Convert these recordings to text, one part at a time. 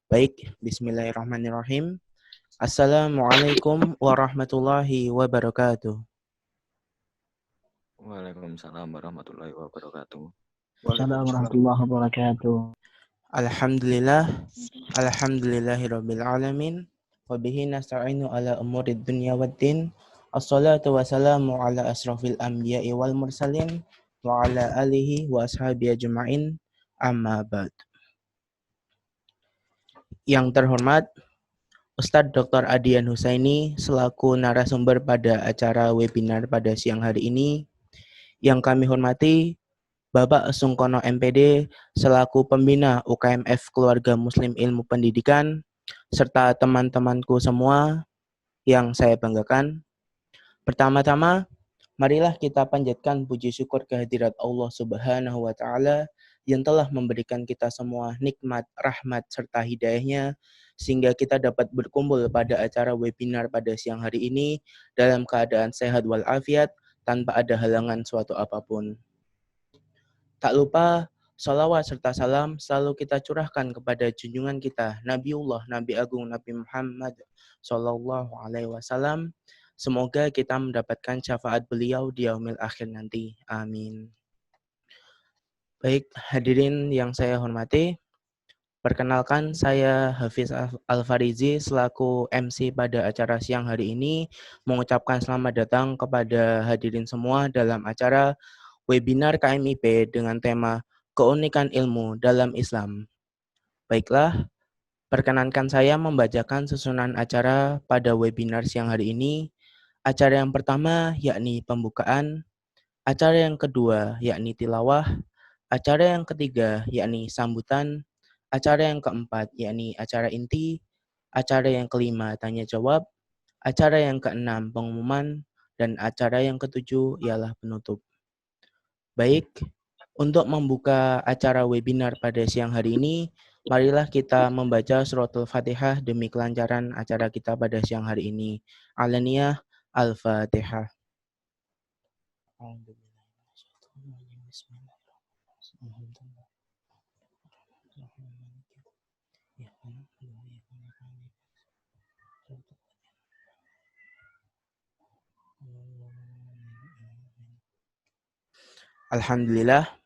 Baik, bismillahirrahmanirrahim. Assalamualaikum warahmatullahi wabarakatuh. Waalaikumsalam warahmatullahi wabarakatuh. Assalamualaikum warahmatullahi wabarakatuh. Alhamdulillahirabbil alamin. Wa bihi nasta'inu ala umurid dunya waddin. Assalatu wassalamu ala asrafil anbiya'i wal mursalin wa ala alihi wa ashabihi ajma'in. Amma ba'd. Yang terhormat Ustadz Dr. Adian Husaini selaku narasumber pada acara webinar pada siang hari ini. Yang kami hormati Bapak Sungkono MPD selaku pembina UKMF Keluarga Muslim Ilmu Pendidikan, serta teman-temanku semua yang saya banggakan. Pertama-tama, marilah kita panjatkan puji syukur kehadirat Allah Subhanahu wa Ta'ala yang telah memberikan kita semua nikmat, rahmat, serta hidayahnya, sehingga kita dapat berkumpul pada acara webinar pada siang hari ini dalam keadaan sehat walafiat tanpa ada halangan suatu apapun. Tak lupa, salawat serta salam selalu kita curahkan kepada junjungan kita, Nabiullah, Nabi Agung, Nabi Muhammad Sallallahu Alaihi Wasallam. Semoga kita mendapatkan syafaat beliau di yaumil akhir nanti. Amin. Baik, hadirin yang saya hormati, perkenalkan saya Hafiz Al-Farizi selaku MC pada acara siang hari ini mengucapkan selamat datang kepada hadirin semua dalam acara webinar KMIP dengan tema Keunikan Ilmu dalam Islam. Baiklah, perkenankan saya membacakan susunan acara pada webinar siang hari ini. Acara yang pertama yakni pembukaan, acara yang kedua yakni tilawah, acara yang ketiga yakni sambutan, acara yang keempat yakni acara inti, acara yang kelima tanya jawab, acara yang keenam pengumuman, dan acara yang ketujuh ialah penutup. Baik, untuk membuka acara webinar pada siang hari ini, marilah kita membaca suratul Fatihah demi kelancaran acara kita pada siang hari ini. Alaniyah Al-Fatihah. Alhamdulillah.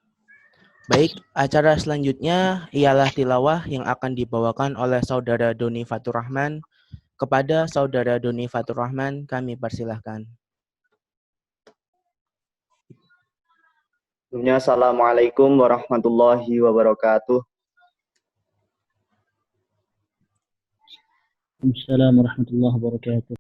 Baik, acara selanjutnya ialah tilawah yang akan dibawakan oleh Saudara Doni Fatur Rahman. Kepada Saudara Doni Fatur Rahman, kami persilahkan. Assalamualaikum warahmatullahi wabarakatuh. Assalamualaikum warahmatullahi wabarakatuh.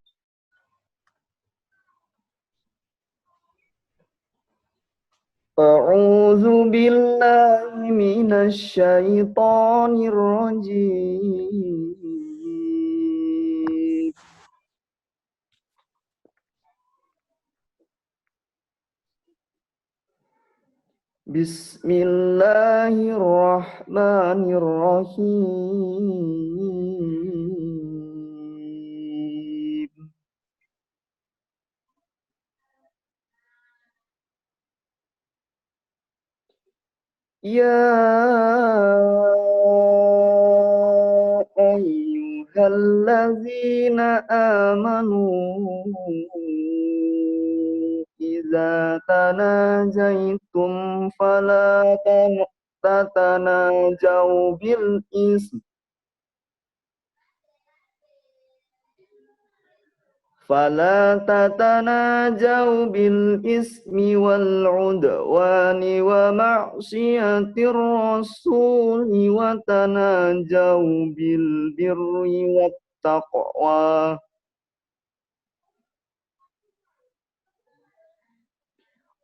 A'udzu billahi minasy syaithanir rajim. Bismillahirrahmanirrahim. Ya ayyuhallazina amanu idza tanajaitum fala tatanajaw bil ism فلا تتناجوا بالإثم والعدوان ومعصية الرسول وتناجوا بالبر والتقوى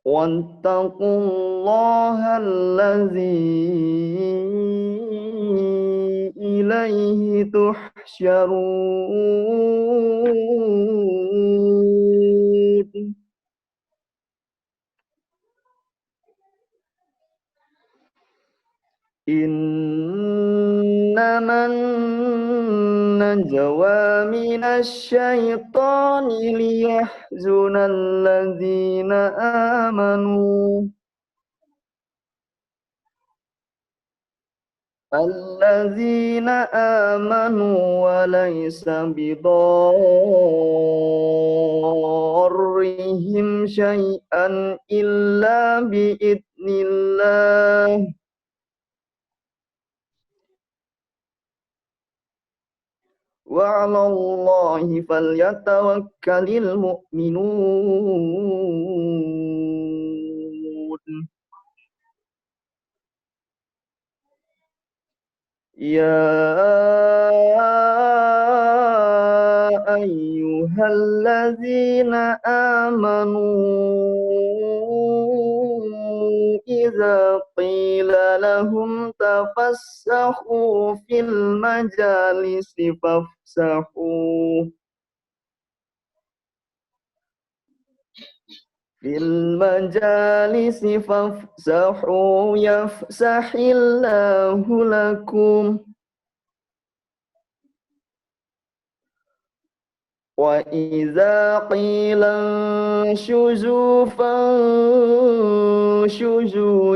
واتقوا الله الذي إليه تحشرون إنما النجوى من الشيطان ليحزن الذين آمنوا الذين آمنوا وليس بضارهم شيئا إلا بإذن الله وعلى الله فليتوكل المؤمنون يا أيها الذين آمنوا إذا قيل لهم تفسحوا في المجالس فافسحوا يفسح الله لكم وإذا قيل انشزوا فانشزوا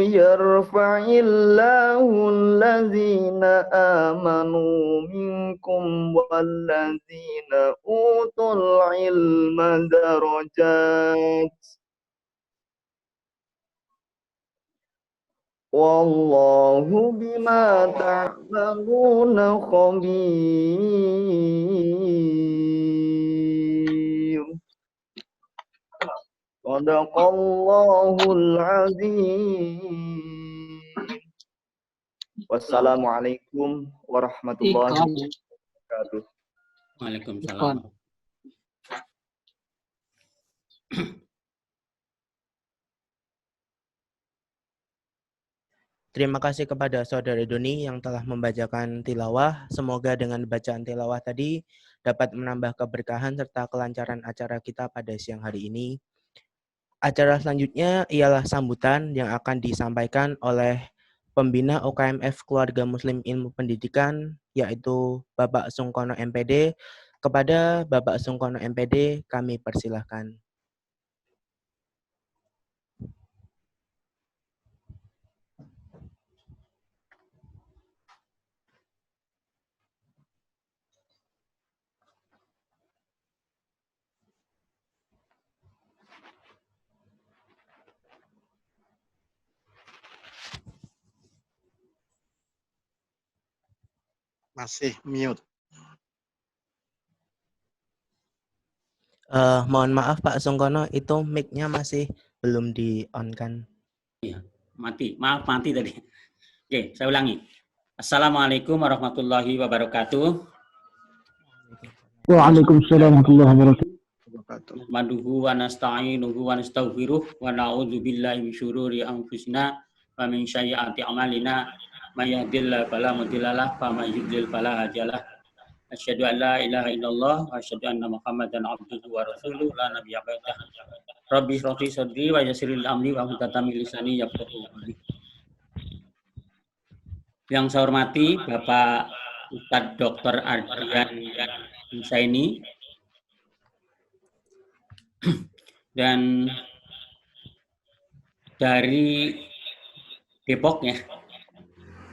يرفع الله الذين آمنوا منكم والذين أوتوا العلم درجات والله بما تعملون خبير صدق الله العظيم wassalamualaikum warahmatullahi wabarakatuh. Waalaikumsalam. Terima kasih kepada Saudara Doni yang telah membacakan tilawah. Semoga dengan bacaan tilawah tadi dapat menambah keberkahan serta kelancaran acara kita pada siang hari ini. Acara selanjutnya ialah sambutan yang akan disampaikan oleh Pembina UKMF Keluarga Muslim Ilmu Pendidikan, yaitu Bapak Sungkono MPD. Kepada Bapak Sungkono MPD, kami persilahkan. Masih mute. Mohon maaf Pak Sungkono, itu mic-nya masih belum di-on-kan. Iya, mati. Maaf, mati tadi. Oke, saya ulangi. Assalamualaikum warahmatullahi wabarakatuh. Waalaikumsalam warahmatullahi wabarakatuh. Nahmaduhu wa nasta'inuhu wa nastaghfiruh wa na'udzu billahi min syururi anfusina wa min sayyiati a'malina may yahdihillahu fala mudilla lahu wa may yudlil fala hadiyalah. Asyhadu an la ilaha illallah wa asyhadu anna Muhammadan abduhu wa rasuluhu la nabiyya ba'dah. Rabbi shrah li sadri wa yassir li amri wa hlul 'uqdatam min lisani yafqahu qawli. Yang saya hormati Bapak Ustadz Dr. Adian Husaini dan dari Depok ya.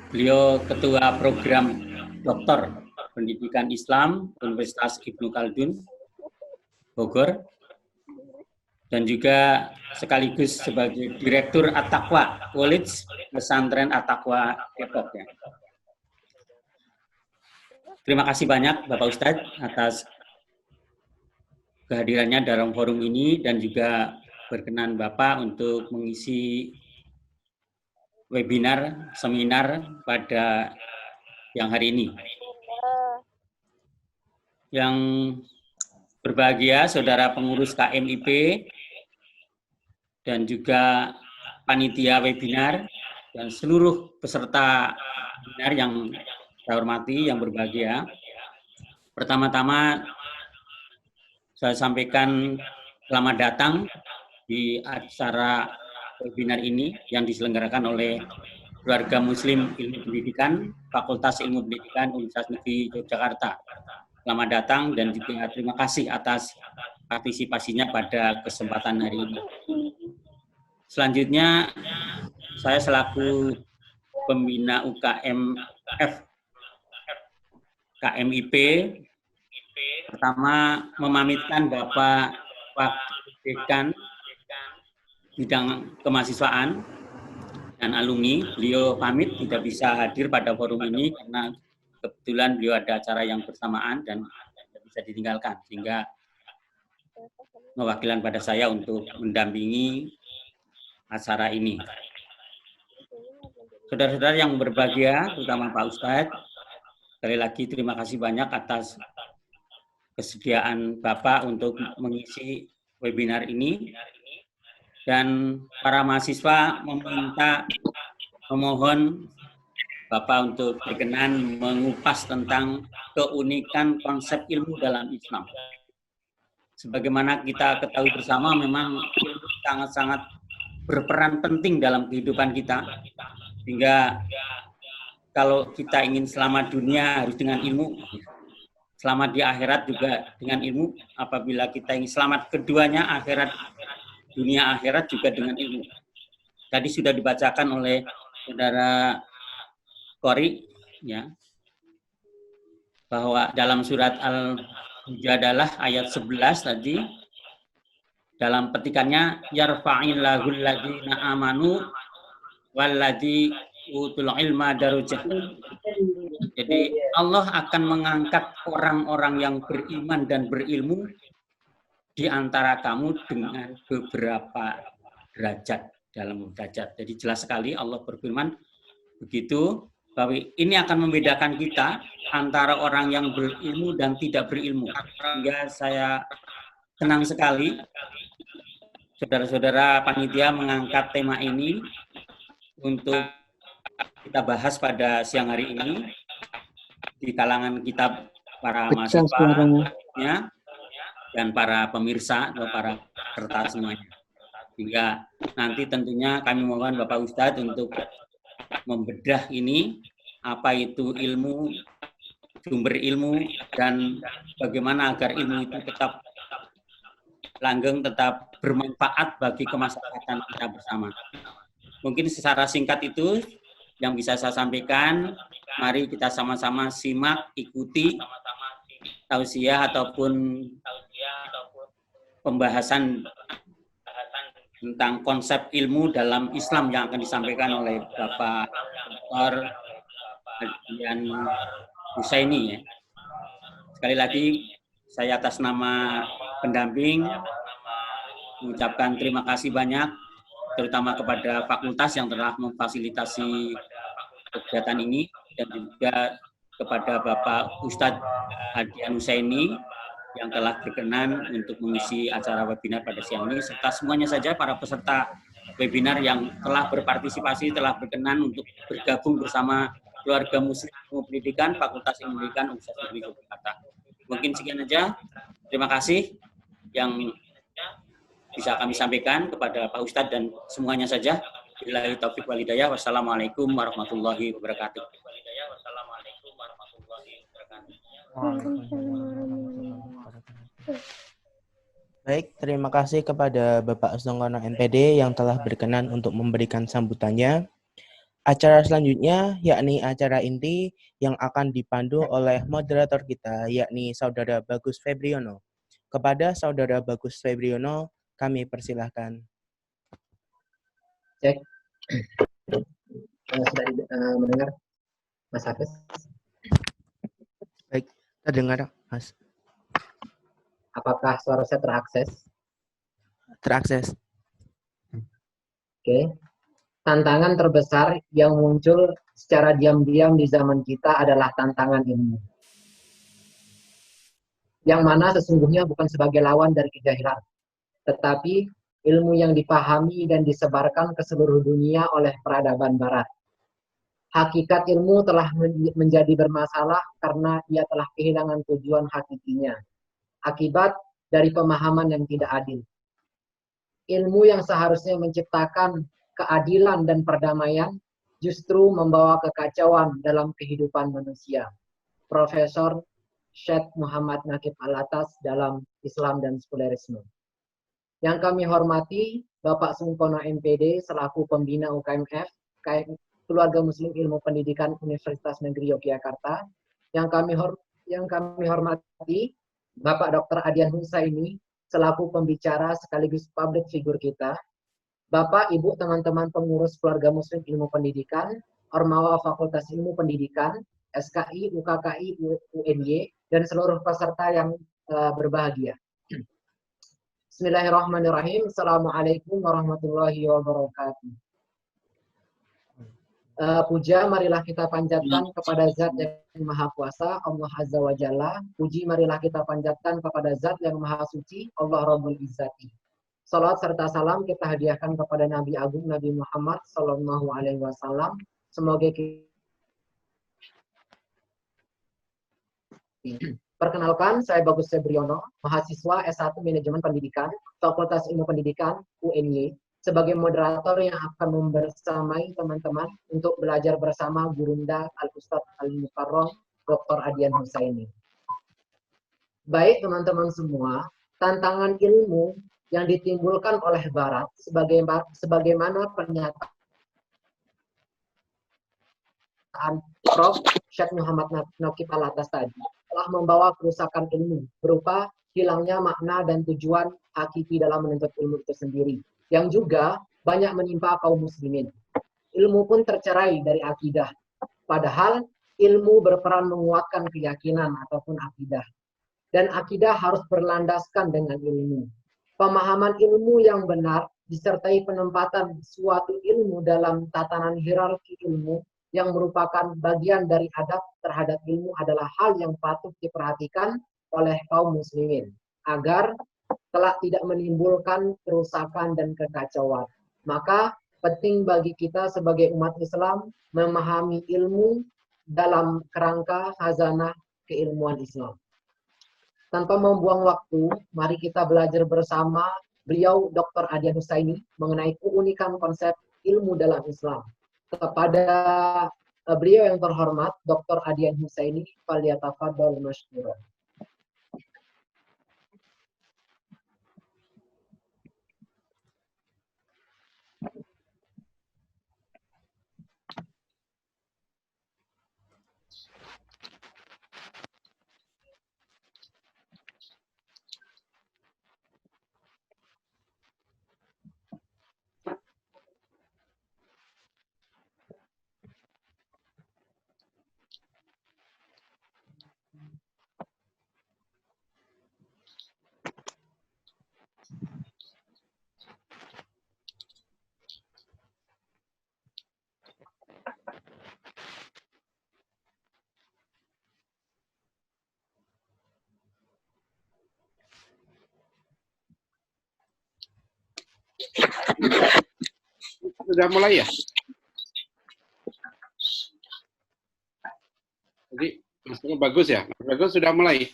Beliau Ketua Program Doktor Pendidikan Islam Universitas Ibnu Khaldun Bogor dan juga sekaligus sebagai Direktur At-Taqwa College Pesantren At-Taqwa Depok ya. Terima kasih banyak Bapak Ustadz atas kehadirannya dalam forum ini dan juga berkenan Bapak untuk mengisi webinar, seminar pada yang hari ini. Yang berbahagia Saudara pengurus KMIP dan juga panitia webinar dan seluruh peserta webinar yang saya hormati, yang berbahagia. Pertama-tama saya sampaikan selamat datang di acara webinar ini yang diselenggarakan oleh Keluarga Muslim Ilmu Pendidikan, Fakultas Ilmu Pendidikan Universitas Negeri Yogyakarta. Selamat datang dan juga terima kasih atas partisipasinya pada kesempatan hari ini. Selanjutnya, saya selaku pembina UKMF KMIP. Pertama, memamitkan Bapak Wakil Dekan bidang kemahasiswaan dan alumni. Beliau pamit tidak bisa hadir pada forum ini karena kebetulan beliau ada acara yang bersamaan dan tidak bisa ditinggalkan, sehingga mewakilan pada saya untuk mendampingi acara ini. Saudara-saudara yang berbahagia, terutama Pak Ustadz, sekali lagi terima kasih banyak atas kesediaan Bapak untuk mengisi webinar ini. Dan para mahasiswa memohon Bapak untuk berkenan mengupas tentang keunikan konsep ilmu dalam Islam. Sebagaimana kita ketahui bersama, memang ilmu sangat-sangat berperan penting dalam kehidupan kita. Sehingga kalau kita ingin selamat dunia harus dengan ilmu, selamat di akhirat juga dengan ilmu. Apabila kita ingin selamat keduanya, dunia akhirat juga dengan ilmu. Tadi sudah dibacakan oleh saudara Qori, ya, bahwa dalam surat Al-Mujadalah ayat 11 tadi, dalam petikannya, yarfa'illahul ladzina amanu walladzi utul ilma darajat. Jadi Allah akan mengangkat orang-orang yang beriman dan berilmu di antara kamu dengan beberapa derajat dalam derajat. Jadi jelas sekali Allah berfirman begitu, bahwa ini akan membedakan kita antara orang yang berilmu dan tidak berilmu. Sehingga saya senang sekali saudara-saudara panitia mengangkat tema ini untuk kita bahas pada siang hari ini di kalangan kita para mahasiswa dan para pemirsa atau para peserta semuanya. Sehingga nanti tentunya kami mohon Bapak Ustadz untuk membedah ini, apa itu ilmu, sumber ilmu, dan bagaimana agar ilmu itu tetap langgeng, tetap bermanfaat bagi kemasyarakatan kita bersama. Mungkin secara singkat itu yang bisa saya sampaikan. Mari kita sama-sama simak, ikuti tausiah ataupun pembahasan tentang konsep ilmu dalam Islam yang akan disampaikan oleh Bapak Dr. Adian Husaini, ya. Sekali lagi saya atas nama pendamping mengucapkan terima kasih banyak, terutama kepada fakultas yang telah memfasilitasi kegiatan ini, dan juga kepada Bapak Ustadz Adian Husaini yang telah berkenan untuk mengisi acara webinar pada siang ini, serta semuanya saja para peserta webinar yang telah berpartisipasi, telah berkenan untuk bergabung bersama keluarga Muslim Ilmu Pendidikan Fakultas Ilmu Pendidikan Universitas Negeri Yogyakarta. Mungkin sekian saja. Terima kasih yang bisa kami sampaikan kepada Pak Ustadz dan semuanya saja. Billahi taufiq wal hidayah. Wassalamualaikum warahmatullahi wabarakatuh. Baik, terima kasih kepada Bapak Songkono MPD yang telah berkenan untuk memberikan sambutannya. Acara selanjutnya yakni acara inti yang akan dipandu oleh moderator kita, yakni Saudara Bagus Febriono. Kepada Saudara Bagus Febriono, kami persilahkan. Cek. Sudah mendengar, Mas Hafiz? Baik, terdengar, Mas. Apakah suara saya terakses? Terakses. Oke. Tantangan terbesar yang muncul secara diam-diam di zaman kita adalah tantangan ilmu. Yang mana sesungguhnya bukan sebagai lawan dari kejahilan, tetapi ilmu yang dipahami dan disebarkan ke seluruh dunia oleh peradaban barat. Hakikat ilmu telah menjadi bermasalah karena ia telah kehilangan tujuan hakikinya, akibat dari pemahaman yang tidak adil. Ilmu yang seharusnya menciptakan keadilan dan perdamaian justru membawa kekacauan dalam kehidupan manusia. Profesor Syekh Muhammad Naqib Al-Atas dalam Islam dan Sekulerisme. Yang kami hormati Bapak Sungkono MPD selaku pembina UKMF Keluarga Muslim Ilmu Pendidikan Universitas Negeri Yogyakarta. Yang kami hormati Bapak Dr. Adian Husaini selaku pembicara sekaligus public figure kita. Bapak, Ibu, teman-teman pengurus Keluarga Muslim Ilmu Pendidikan, Ormawa Fakultas Ilmu Pendidikan, SKI, UKKI, UNY, dan seluruh peserta yang berbahagia. Bismillahirrahmanirrahim. Assalamualaikum warahmatullahi wabarakatuh. Puja marilah kita panjatkan kepada Zat yang Maha Kuasa, Allah Azza wa Jalla. Puji marilah kita panjatkan kepada Zat yang Maha Suci, Allah Rabbul Izzati. Salawat serta salam kita hadiahkan kepada Nabi Agung Nabi Muhammad Sallallahu Alaihi Wasallam. Semoga Perkenalkan, saya Bagus Febriono, mahasiswa S1 Manajemen Pendidikan, Fakultas Ilmu Pendidikan, UNY, sebagai moderator yang akan membersamai teman-teman untuk belajar bersama Gurunda Al-Ustadz Al-Mukarram Dr. Adian Husaini. Baik teman-teman semua, tantangan ilmu yang ditimbulkan oleh Barat sebagaimana pernyataan Prof. Syekh Muhammad Naqib Al-Atas tadi telah membawa kerusakan ilmu berupa hilangnya makna dan tujuan hakiki dalam menuntut ilmu itu sendiri, yang juga banyak menimpa kaum muslimin. Ilmu pun tercerai dari akidah, padahal ilmu berperan menguatkan keyakinan ataupun akidah. Dan akidah harus berlandaskan dengan ilmu. Pemahaman ilmu yang benar disertai penempatan suatu ilmu dalam tatanan hierarki ilmu yang merupakan bagian dari adab terhadap ilmu adalah hal yang patut diperhatikan oleh kaum muslimin agar kelak tidak menimbulkan kerusakan dan kekacauan. Maka penting bagi kita sebagai umat Islam memahami ilmu dalam kerangka khazanah keilmuan Islam. Tanpa membuang waktu, mari kita belajar bersama beliau Dr. Adian Husaini mengenai keunikan konsep ilmu dalam Islam. Kepada beliau yang terhormat, Dr. Adian Husaini, falyatafadhal mashkuran. Sudah mulai ya? Jadi, maksudnya bagus ya? Mas Bagus sudah mulai?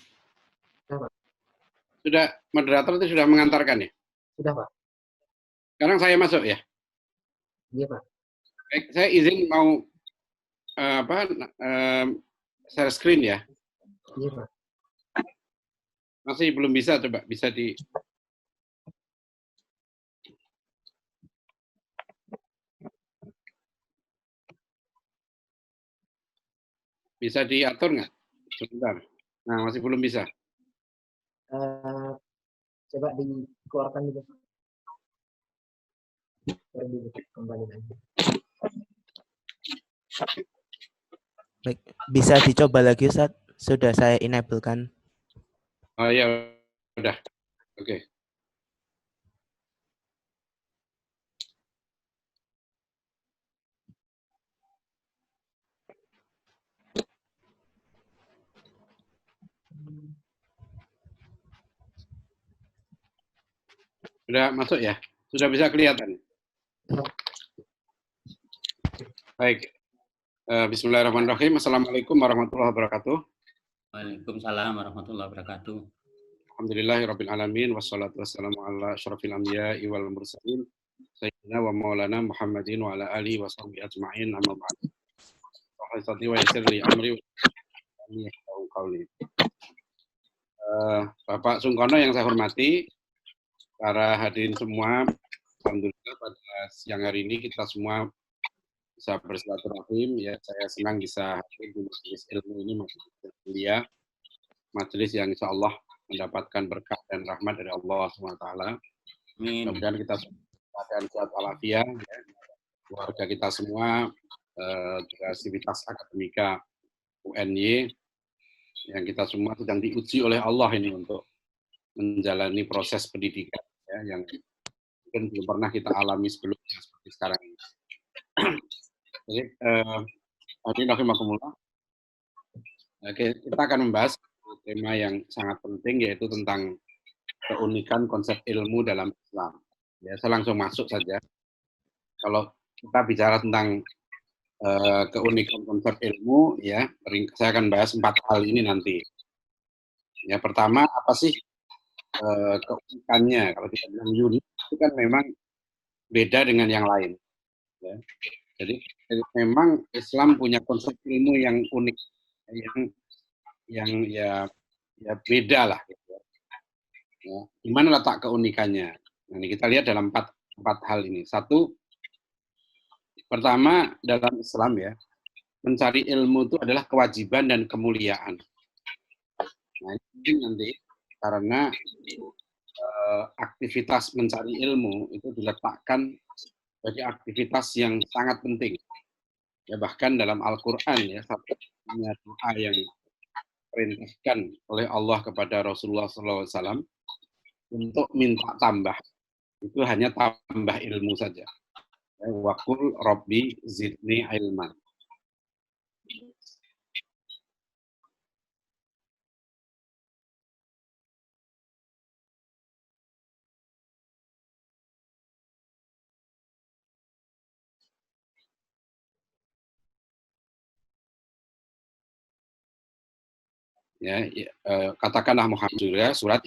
Sudah, moderator itu sudah mengantarkan ya? Sudah, Pak. Sekarang saya masuk ya? Iya, Pak. Baik, saya izin mau share screen ya? Iya, Pak. Masih belum bisa, coba bisa di... Bisa diatur nggak? Sebentar. Nah, masih belum bisa. Coba dikeluarkan dulu. Kembali lagi. Baik, bisa dicoba lagi, Ustaz. Sudah saya enable-kan. Oh ya, udah. Oke. Sudah masuk ya? Sudah bisa kelihatan? Baik. Bismillahirrahmanirrahim. Assalamualaikum warahmatullahi wabarakatuh. Waalaikumsalam warahmatullahi wabarakatuh. Alhamdulillahirabbil alamin wassalatu wassalamu ala asyrafil anbiya'i wal mursalin sayyidina wa maulana Muhammadin wa ala alihi wa sahbihi ajma'in amma ba'd. Wa yassir li amri wa qawli. Bapak Sungkono yang saya hormati, para hadirin semua, alhamdulillah pada siang hari ini kita semua bisa bersilaturahim. Ya, saya senang bisa hadir di majelis ilmu ini, majelis kuliah, majelis yang insya Allah mendapatkan berkah dan rahmat dari Allah SWT. Amin. Mudah-mudahan kita semua keadaan sehat walafiat, ya. Keluarga kita semua, juga aktivitas akademika UNY, yang kita semua sedang diuji oleh Allah ini untuk menjalani proses pendidikan, ya, yang mungkin belum pernah kita alami sebelumnya seperti sekarang ini. Jadi, hadirin rahimakumullah, kita akan membahas tema yang sangat penting, yaitu tentang keunikan konsep ilmu dalam Islam. Ya, saya langsung masuk saja. Kalau kita bicara tentang keunikan konsep ilmu, ya, saya akan bahas 4 hal ini nanti. Ya, pertama, apa sih keunikannya? Kalau kita bilang unik, itu kan memang beda dengan yang lain. Ya. Jadi memang Islam punya konsep ilmu yang unik, yang ya beda lah. Gitu. Ya. Di mana letak keunikannya? Nah, ini kita lihat dalam empat hal ini. Satu, pertama, dalam Islam, ya, mencari ilmu itu adalah kewajiban dan kemuliaan. Nah, ini nanti karena aktivitas mencari ilmu itu diletakkan sebagai aktivitas yang sangat penting. Ya, bahkan dalam Al-Quran, ya, satunya doa yang diperintahkan oleh Allah kepada Rasulullah SAW untuk minta tambah, itu hanya tambah ilmu saja. Waqul Rabbi zidni ilman. Ya, katakanlah Muhammad juga surat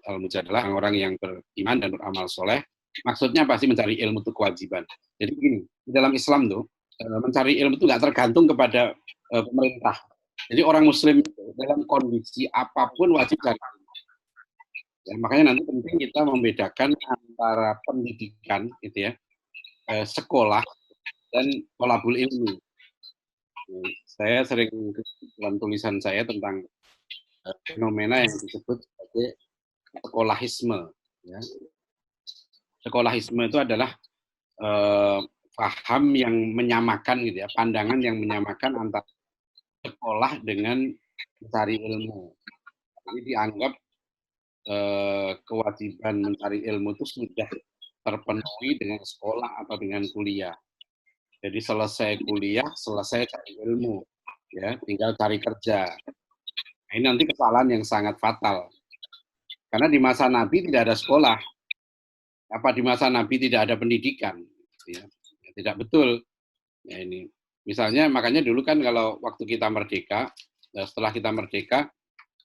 Al-Mujadalah, orang yang beriman dan beramal soleh, maksudnya pasti mencari ilmu itu kewajiban. Jadi begini, di dalam Islam tuh mencari ilmu itu nggak tergantung kepada pemerintah. Jadi orang Muslim dalam kondisi apapun wajib cari ilmu. Ya, makanya nanti penting kita membedakan antara pendidikan, gitu ya, sekolah dan thalabul ilmi. Saya sering dalam tulisan saya tentang fenomena yang disebut sebagai sekolahisme. Ya. Sekolahisme itu adalah paham yang menyamakan, gitu ya, pandangan yang menyamakan antara sekolah dengan mencari ilmu. Jadi dianggap kewajiban mencari ilmu itu sudah terpenuhi dengan sekolah atau dengan kuliah. Jadi selesai kuliah, selesai cari ilmu, ya, tinggal cari kerja. Nah, ini nanti kesalahan yang sangat fatal. Karena di masa Nabi tidak ada sekolah. Apa di masa Nabi tidak ada pendidikan? Ya, tidak betul. Ya, ini misalnya, makanya dulu kan kalau waktu kita merdeka, setelah kita merdeka,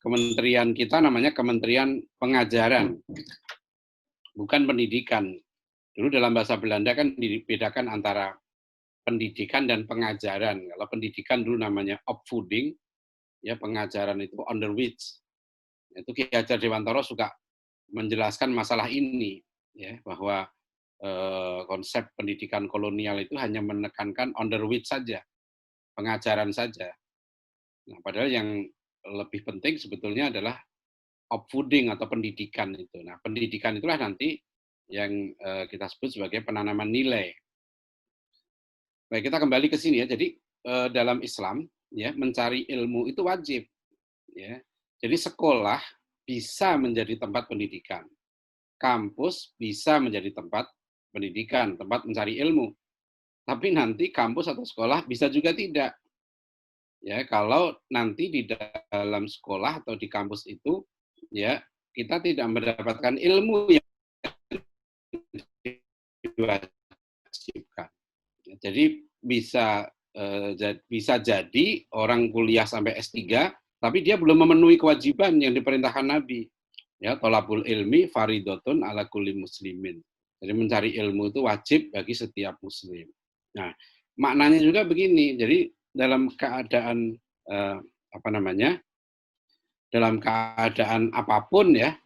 kementerian kita namanya Kementerian Pengajaran, bukan pendidikan. Dulu dalam bahasa Belanda kan dibedakan antara pendidikan dan pengajaran. Kalau pendidikan dulu namanya opvoeding, ya, pengajaran itu onderwijs. Itu Ki Hajar Dewantara suka menjelaskan masalah ini, ya, bahwa konsep pendidikan kolonial itu hanya menekankan onderwijs saja, pengajaran saja. Nah, padahal yang lebih penting sebetulnya adalah opvoeding atau pendidikan itu. Nah, pendidikan itulah nanti yang kita sebut sebagai penanaman nilai. Baik, kita kembali ke sini, ya. Jadi dalam Islam, ya, mencari ilmu itu wajib, ya. Jadi sekolah bisa menjadi tempat pendidikan, kampus bisa menjadi tempat pendidikan, tempat mencari ilmu. Tapi nanti kampus atau sekolah bisa juga tidak. Ya, kalau nanti di dalam sekolah atau di kampus itu, ya, kita tidak mendapatkan ilmu yang diwajibkan. Jadi bisa jadi orang kuliah sampai S3, tapi dia belum memenuhi kewajiban yang diperintahkan Nabi. Ya, thalabul ilmi faridotun ala kulli muslimin. Jadi mencari ilmu itu wajib bagi setiap muslim. Nah, maknanya juga begini. Jadi dalam keadaan dalam keadaan apapun, ya,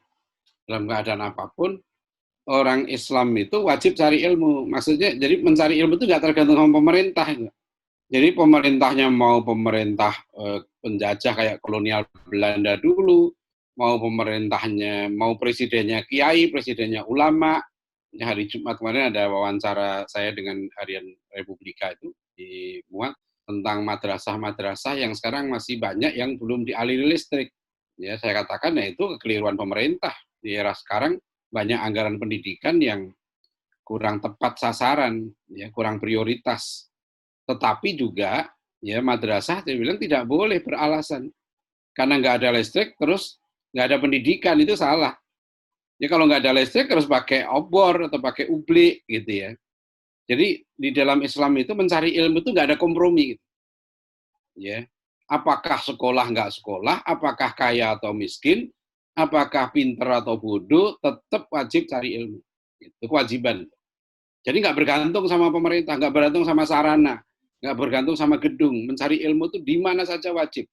dalam keadaan apapun, orang Islam itu wajib cari ilmu. Maksudnya, jadi mencari ilmu itu nggak tergantung sama pemerintah. Jadi pemerintahnya mau pemerintah penjajah kayak kolonial Belanda dulu, mau pemerintahnya, mau presidennya kiai, presidennya ulama. Hari Jumat kemarin ada wawancara saya dengan Harian Republika itu dimuat tentang madrasah-madrasah yang sekarang masih banyak yang belum dialiri listrik. Ya, saya katakan ya itu kekeliruan pemerintah. Di era sekarang banyak anggaran pendidikan yang kurang tepat sasaran, ya, kurang prioritas. Tetapi juga ya madrasah saya bilang tidak boleh beralasan karena nggak ada listrik terus nggak ada pendidikan, itu salah. Ya kalau nggak ada listrik harus pakai obor atau pakai ublik gitu ya. Jadi di dalam Islam itu mencari ilmu itu nggak ada kompromi. Gitu. Ya, apakah sekolah nggak sekolah, apakah kaya atau miskin, apakah pinter atau bodoh, tetap wajib cari ilmu. Itu kewajiban. Jadi nggak bergantung sama pemerintah, nggak bergantung sama sarana, nggak bergantung sama gedung. Mencari ilmu itu di mana saja wajib.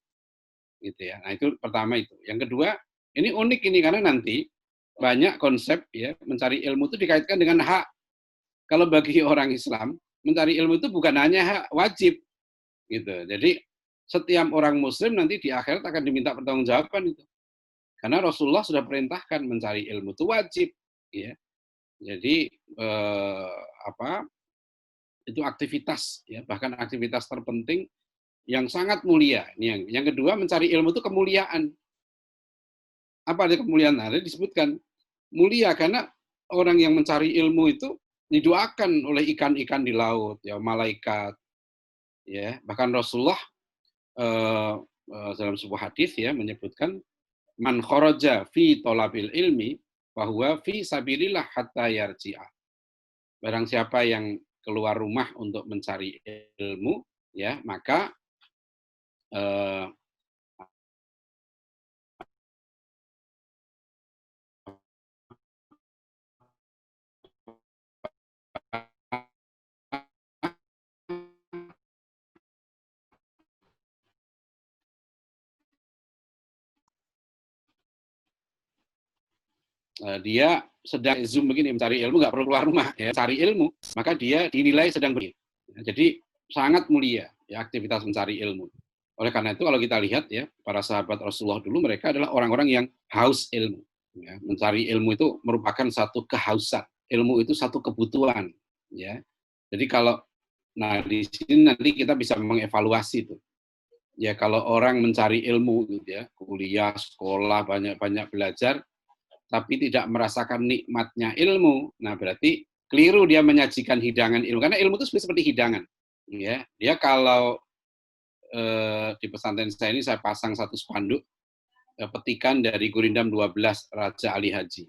Gitu ya. Nah itu pertama itu. Yang kedua, ini unik ini karena nanti banyak konsep ya mencari ilmu itu dikaitkan dengan hak. Kalau bagi orang Islam mencari ilmu itu bukan hanya hak, wajib gitu. Jadi setiap orang Muslim nanti di akhirat akan diminta pertanggungjawaban itu. Karena Rasulullah sudah perintahkan mencari ilmu itu wajib. Ya. Jadi itu aktivitas ya, bahkan aktivitas terpenting yang sangat mulia. Ini yang kedua, mencari ilmu itu kemuliaan. Apa ada kemuliaan? Ada disebutkan mulia karena orang yang mencari ilmu itu didoakan oleh ikan-ikan di laut, ya malaikat, ya bahkan Rasulullah dalam sebuah hadis ya menyebutkan man kharaja fi thalabil ilmi bahwa fi sabilillah hatta yarji'a. Barang siapa yang keluar rumah untuk mencari ilmu, ya maka dia sedang zoom begini mencari ilmu, nggak perlu keluar rumah ya cari ilmu, maka dia dinilai sedang begini. Jadi sangat mulia ya aktivitas mencari ilmu. Oleh karena itu kalau kita lihat ya para sahabat Rasulullah dulu mereka adalah orang-orang yang haus ilmu. Ya, mencari ilmu itu merupakan satu kehausan. Ilmu itu satu kebutuhan. Ya, jadi kalau di sini nanti kita bisa mengevaluasi itu. Ya kalau orang mencari ilmu gitu ya, kuliah, sekolah, banyak-banyak belajar, tapi tidak merasakan nikmatnya ilmu, nah berarti keliru dia menyajikan hidangan ilmu, karena ilmu itu seperti hidangan. Ya, dia kalau di pesantren saya ini saya pasang satu spanduk petikan dari Gurindam 12 Raja Ali Haji.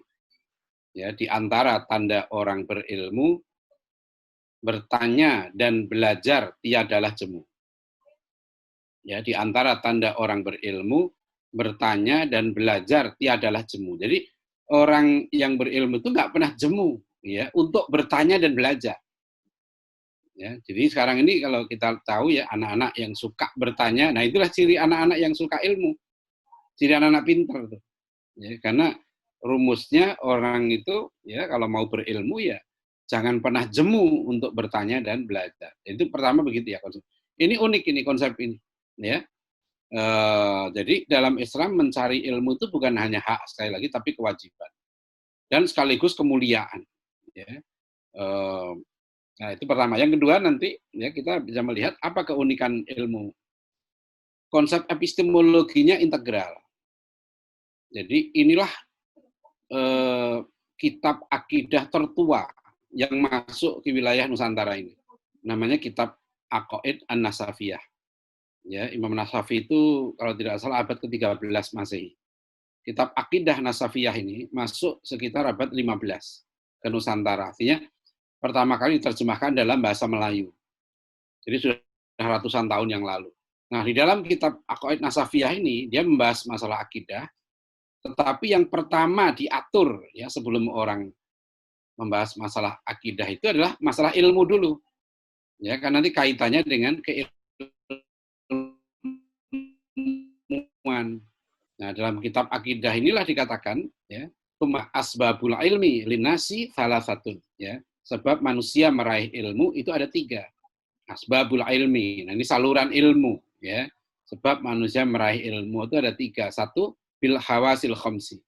Ya, di antara tanda orang berilmu, bertanya dan belajar tiadalah jemu. Ya, di antara tanda orang berilmu, bertanya dan belajar tiadalah jemu. Jadi orang yang berilmu itu nggak pernah jemu ya untuk bertanya dan belajar. Ya, jadi sekarang ini kalau kita tahu ya anak-anak yang suka bertanya, nah itulah ciri anak-anak yang suka ilmu, ciri anak-anak pintar tuh. Ya, karena rumusnya orang itu ya kalau mau berilmu ya jangan pernah jemu untuk bertanya dan belajar. Itu pertama begitu ya konsep. Ini unik ini konsep ini. Ya. Jadi dalam Islam mencari ilmu itu bukan hanya hak sekali lagi, tapi kewajiban dan sekaligus kemuliaan. Ya. Nah itu pertama. Yang kedua nanti ya kita bisa melihat apa keunikan ilmu. Konsep epistemologinya integral. Jadi inilah kitab akidah tertua yang masuk ke wilayah Nusantara ini. Namanya kitab Aqaid An-Nasafiyah. Ya, Imam Nasafi itu kalau tidak salah abad ke-13 Masehi. Kitab Aqidah Nasafiyah ini masuk sekitar abad 15 ke Nusantara. Artinya pertama kali diterjemahkan dalam bahasa Melayu. Jadi sudah ratusan tahun yang lalu. Nah, di dalam kitab Aqaid Nasafiyah ini dia membahas masalah akidah, tetapi yang pertama diatur ya sebelum orang membahas masalah akidah itu adalah masalah ilmu dulu. Ya, karena nanti kaitannya dengan keilmuan. Nah, dalam kitab akidah inilah dikatakan ya Tuma asbabul ilmi linasi salasatun, ya. Sebab manusia meraih ilmu itu ada 3. Asbabul ilmi. Nah, ini saluran ilmu, ya. Sebab manusia meraih ilmu itu ada 3. 1 bil hawasil khamsi.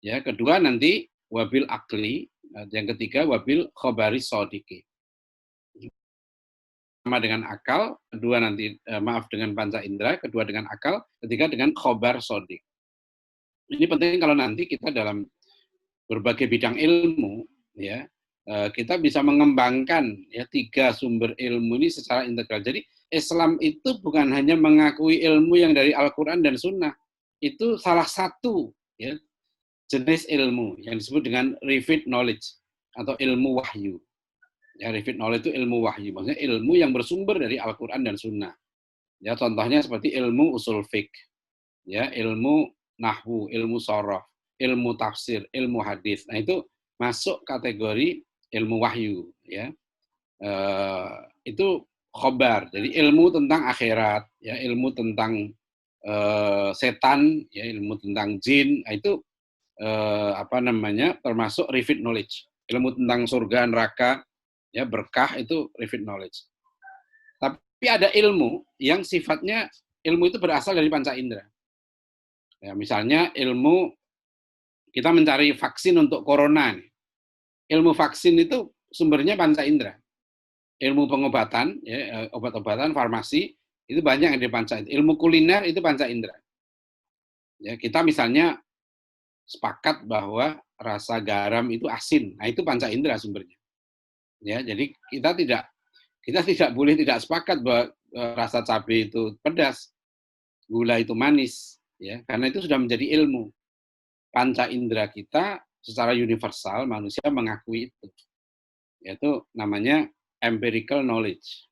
Ya, kedua nanti wabil akli, yang ketiga wabil khabari sodiki. Sama dengan akal, kedua nanti dengan panca indera, kedua dengan akal, ketiga dengan khobar sodik. Ini penting kalau nanti kita dalam berbagai bidang ilmu, ya, kita bisa mengembangkan ya 3 sumber ilmu ini secara integral. Jadi Islam itu bukan hanya mengakui ilmu yang dari Al-Quran dan Sunnah, itu salah satu ya jenis ilmu yang disebut dengan revealed knowledge atau ilmu wahyu. Ya, revealed knowledge itu ilmu wahyu, maksudnya ilmu yang bersumber dari Al-Quran dan Sunnah. Ya, contohnya seperti ilmu usul fiqh, ya, ilmu nahwu, ilmu sorof, ilmu tafsir, ilmu hadis. Nah, itu masuk kategori ilmu wahyu, ya. Itu khobar, jadi ilmu tentang akhirat, ya, ilmu tentang setan, ya, ilmu tentang jin. Nah, itu termasuk revealed knowledge. Ilmu tentang surga, neraka, ya, berkah, itu revealed knowledge. Tapi ada ilmu yang sifatnya ilmu itu berasal dari panca indera. Ya, misalnya ilmu kita mencari vaksin untuk corona. Ilmu vaksin itu sumbernya panca indera. Ilmu pengobatan, ya, obat-obatan, farmasi, itu banyak yang dari panca indera. Ilmu kuliner itu panca indera. Ya, kita misalnya sepakat bahwa rasa garam itu asin. Nah, itu panca indera sumbernya. Ya, jadi kita tidak boleh tidak sepakat bahwa rasa cabai itu pedas, gula itu manis, ya, karena itu sudah menjadi ilmu. Panca indera kita secara universal manusia mengakui itu. Yaitu namanya empirical knowledge.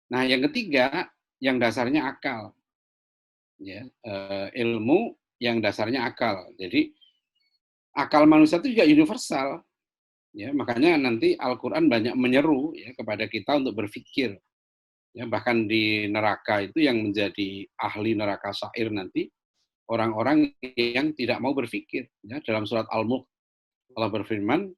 Nah, yang ketiga yang dasarnya akal. Ya, ilmu yang dasarnya akal. Jadi akal manusia itu juga universal. Ya, makanya nanti Al-Quran banyak menyeru ya kepada kita untuk berpikir. Ya, bahkan di neraka itu yang menjadi ahli neraka syair nanti orang-orang yang tidak mau berpikir. Ya, dalam surat Al-Mulk Allah berfirman,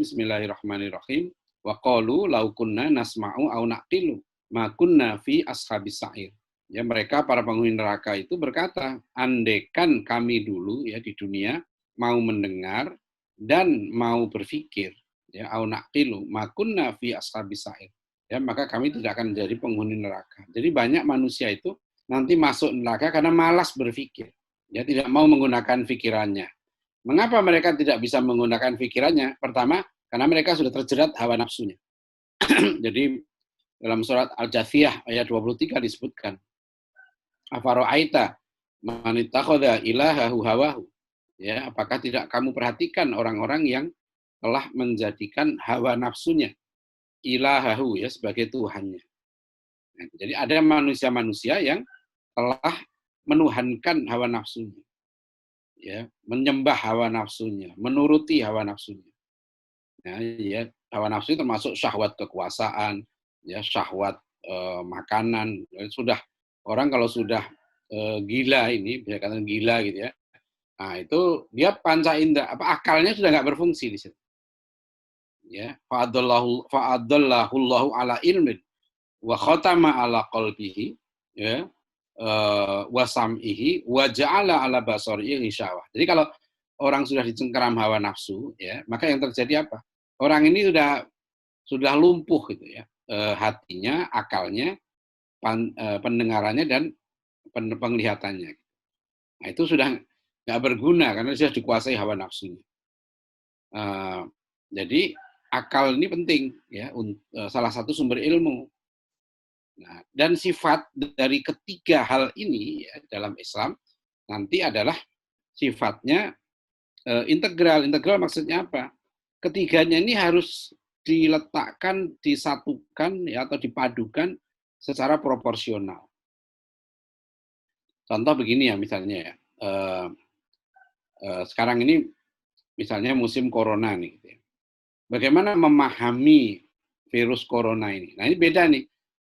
Bismillahirrahmanirrahim. Wa qalu law kunna nasma'u aw naqilu ma kunna fi ashabis sa'ir. Ya, mereka para penghuni neraka itu berkata, andekan kami dulu ya di dunia mau mendengar dan mau berpikir, ya, au naqilu ma kunna fi ashabis sa'ir. Ya, maka kami tidak akan menjadi penghuni neraka. Jadi banyak manusia itu nanti masuk neraka karena malas berpikir. Ya, tidak mau menggunakan pikirannya. Mengapa mereka tidak bisa menggunakan pikirannya? Pertama, karena mereka sudah terjerat hawa nafsunya. Jadi dalam surat Al-Jathiyah ayat 23 disebutkan, afara'aita man ittakhadha ilahahu hawahu. Ya, apakah tidak kamu perhatikan orang-orang yang telah menjadikan hawa nafsunya ilahahu, ya, sebagai tuhannya. Nah, jadi ada manusia-manusia yang telah menuhankan hawa nafsunya. Ya, menyembah hawa nafsunya, menuruti hawa nafsunya. Nah, ya, hawa nafsu termasuk syahwat kekuasaan, ya, syahwat makanan. Sudah orang kalau sudah gila ini, bisa katakan gila gitu ya. Nah, itu dia panca indera, akalnya sudah nggak berfungsi di situ. Ya, fa'adallahu ala ilmin wa khatama ala qalbihi, ya, wa sam'ihi wa ja'ala ala basarihi ghishawah. Jadi kalau orang sudah dicengkeram hawa nafsu, ya, maka yang terjadi apa? Orang ini sudah lumpuh gitu ya. Hatinya, akalnya, pendengarannya dan penglihatannya. Nah, itu sudah nggak berguna karena sudah dikuasai hawa nafsunya. Jadi akal ini penting, ya, salah satu sumber ilmu. Nah, dan sifat dari ketiga hal ini ya, dalam Islam nanti adalah sifatnya integral. Integral maksudnya apa? Ketiganya ini harus diletakkan, disatukan, ya, atau dipadukan secara proporsional. Contoh begini ya, misalnya ya, sekarang ini misalnya musim corona nih, gitu ya. Bagaimana memahami virus corona ini? Nah, ini beda nih.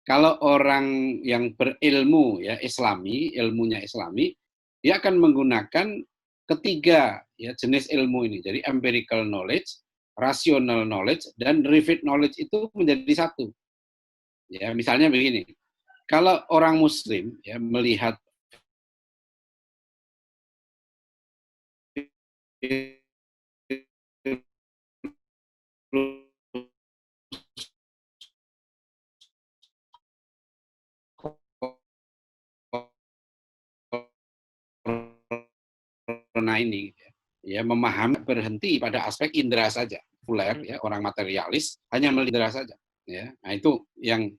Kalau orang yang berilmu ya Islami, ilmunya Islami, dia akan menggunakan ketiga ya jenis ilmu ini. Jadi empirical knowledge, rational knowledge, dan revealed knowledge itu menjadi satu. Ya, misalnya begini. Kalau orang Muslim ya melihat corona ini, ya memahami berhenti pada aspek indera saja, populer ya orang materialis hanya melihat indera saja, ya. Nah itu yang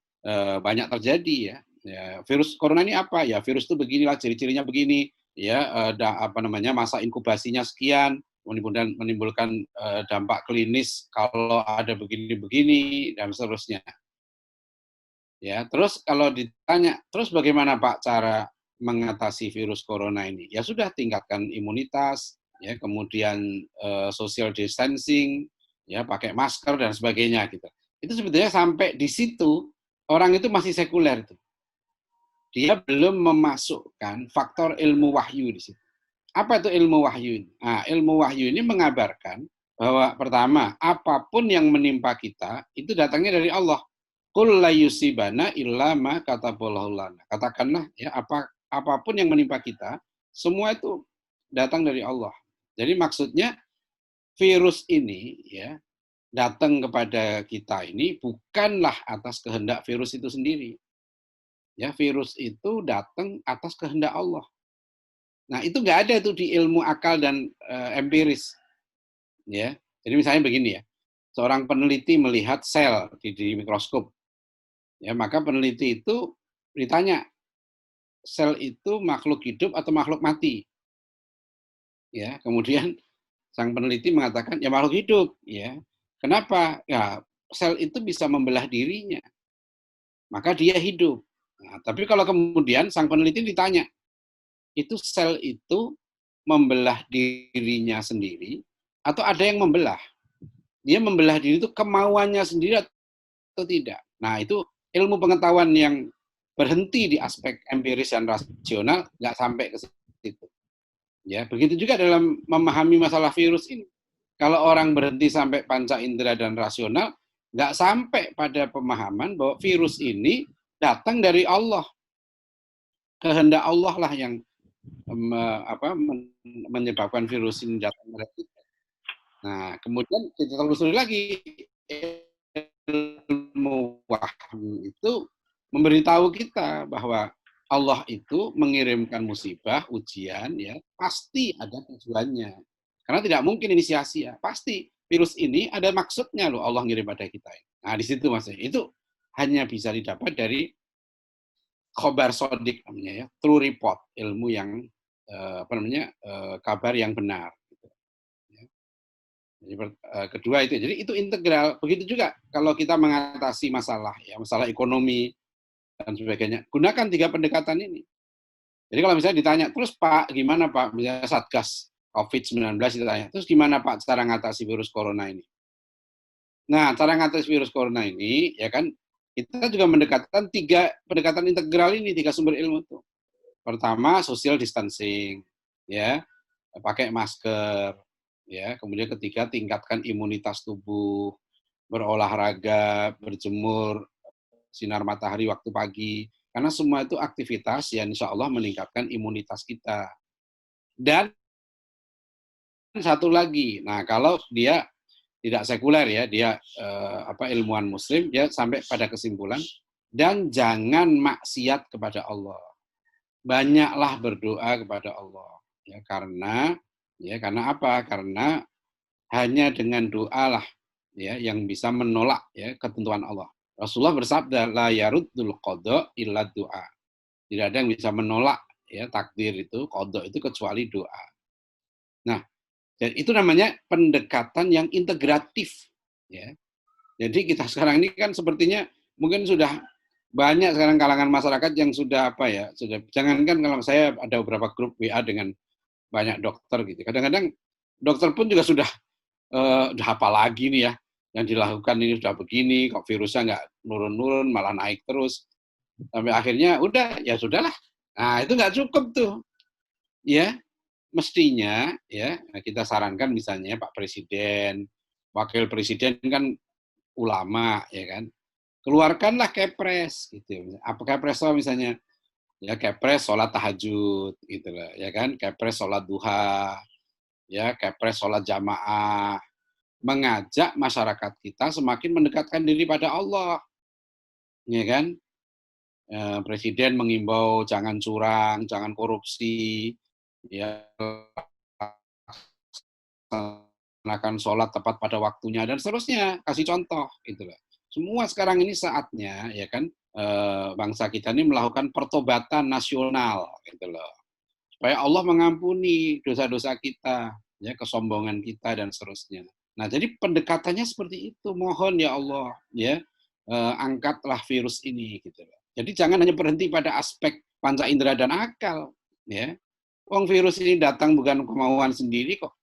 banyak terjadi ya. Ya. Virus corona ini apa ya? Virus itu beginilah ciri-cirinya begini, ya ada apa namanya masa inkubasinya sekian, kemudian menimbulkan dampak klinis kalau ada begini-begini dan seterusnya. Ya, terus kalau ditanya, terus bagaimana Pak cara mengatasi virus corona ini? Ya sudah tingkatkan imunitas, ya kemudian social distancing, ya pakai masker dan sebagainya gitu. Itu sebetulnya sampai di situ orang itu masih sekuler itu. Dia belum memasukkan faktor ilmu wahyu di situ. Apa itu ilmu wahyu ini? Nah, ilmu wahyu ini mengabarkan bahwa pertama, apapun yang menimpa kita itu datangnya dari Allah. Qul la yusibana illa ma kataballahu lana. Katakanlah ya apapun yang menimpa kita, semua itu datang dari Allah. Jadi maksudnya virus ini ya datang kepada kita ini bukanlah atas kehendak virus itu sendiri. Ya, virus itu datang atas kehendak Allah. Nah, itu nggak ada itu di ilmu akal dan empiris. Ya. Jadi misalnya begini ya. Seorang peneliti melihat sel di mikroskop. Ya, maka peneliti itu ditanya, sel itu makhluk hidup atau makhluk mati? Ya, kemudian sang peneliti mengatakan ya makhluk hidup, ya. Kenapa? Ya, sel itu bisa membelah dirinya. Maka dia hidup. Nah, tapi kalau kemudian sang peneliti ditanya, itu sel itu membelah dirinya sendiri atau ada yang membelah? Dia membelah diri itu kemauannya sendiri atau tidak? Nah, itu ilmu pengetahuan yang berhenti di aspek empiris dan rasional nggak sampai ke situ. Ya, begitu juga dalam memahami masalah virus ini. Kalau orang berhenti sampai panca indera dan rasional, nggak sampai pada pemahaman bahwa virus ini datang dari Allah. Kehendak Allah lah yang menyebabkan virus ini datang dari kita. Nah, kemudian kita telusuri lagi. Ilmu wahyu itu memberitahu kita bahwa Allah itu mengirimkan musibah, ujian, ya pasti ada tujuannya. Karena tidak mungkin ini sia-sia. Pasti virus ini ada maksudnya loh Allah ngirim pada kita. Nah di situ Mas, itu hanya bisa didapat dari khobar sodik namanya ya, true report, ilmu yang kabar yang benar. Jadi, kedua itu, jadi itu integral. Begitu juga kalau kita mengatasi masalah ekonomi dan sebagainya, gunakan 3 pendekatan ini. Jadi kalau misalnya ditanya, terus Pak gimana Pak, misalnya Satgas COVID-19 ditanya, terus gimana Pak cara ngatasi virus corona ini? Nah, cara ngatasi virus corona ini, ya kan, kita juga mendekatkan 3 pendekatan integral ini, 3 sumber ilmu itu. Pertama, social distancing, ya, pakai masker. Ya, kemudian ketiga tingkatkan imunitas tubuh, berolahraga, berjemur, sinar matahari waktu pagi, karena semua itu aktivitas yang insya Allah meningkatkan imunitas kita. Dan satu lagi, nah kalau dia tidak sekuler ya, dia ilmuwan Muslim, dia sampai pada kesimpulan dan jangan maksiat kepada Allah, banyaklah berdoa kepada Allah, ya karena apa? Karena hanya dengan doa lah ya yang bisa menolak ya ketentuan Allah. Rasulullah bersabda la yaruddul qada illa doa. Tidak ada yang bisa menolak ya takdir itu, qada itu kecuali doa. Nah, dan itu namanya pendekatan yang integratif ya. Jadi kita sekarang ini kan sepertinya mungkin sudah banyak sekarang kalangan masyarakat yang sudah sudah jangankan kalau saya ada beberapa grup WA dengan banyak dokter gitu. Kadang-kadang dokter pun juga sudah apa lagi nih ya yang dilakukan ini sudah begini, kok virusnya nggak nurun-nurun malah naik terus. Sampai akhirnya udah, ya sudahlah. Nah, itu nggak cukup tuh. Ya, mestinya ya kita sarankan misalnya Pak Presiden, Wakil Presiden kan ulama ya kan. Keluarkanlah kepres gitu. Apa kepres misalnya? Ya kepres sholat tahajud gitu loh, ya kan? Kepres sholat duha, ya kepres sholat jamaah, mengajak masyarakat kita semakin mendekatkan diri pada Allah, ya kan? Presiden mengimbau jangan curang, jangan korupsi, ya laksanakan sholat tepat pada waktunya dan seterusnya, kasih contoh gitu loh. Semua sekarang ini saatnya, ya kan? Bangsa kita ini melakukan pertobatan nasional gitu loh. Supaya Allah mengampuni dosa-dosa kita, ya kesombongan kita dan seterusnya. Nah, jadi pendekatannya seperti itu. Mohon ya Allah, ya angkatlah virus ini gitu loh. Jadi jangan hanya berhenti pada aspek panca indera dan akal, ya. Wong virus ini datang bukan kemauan sendiri kok.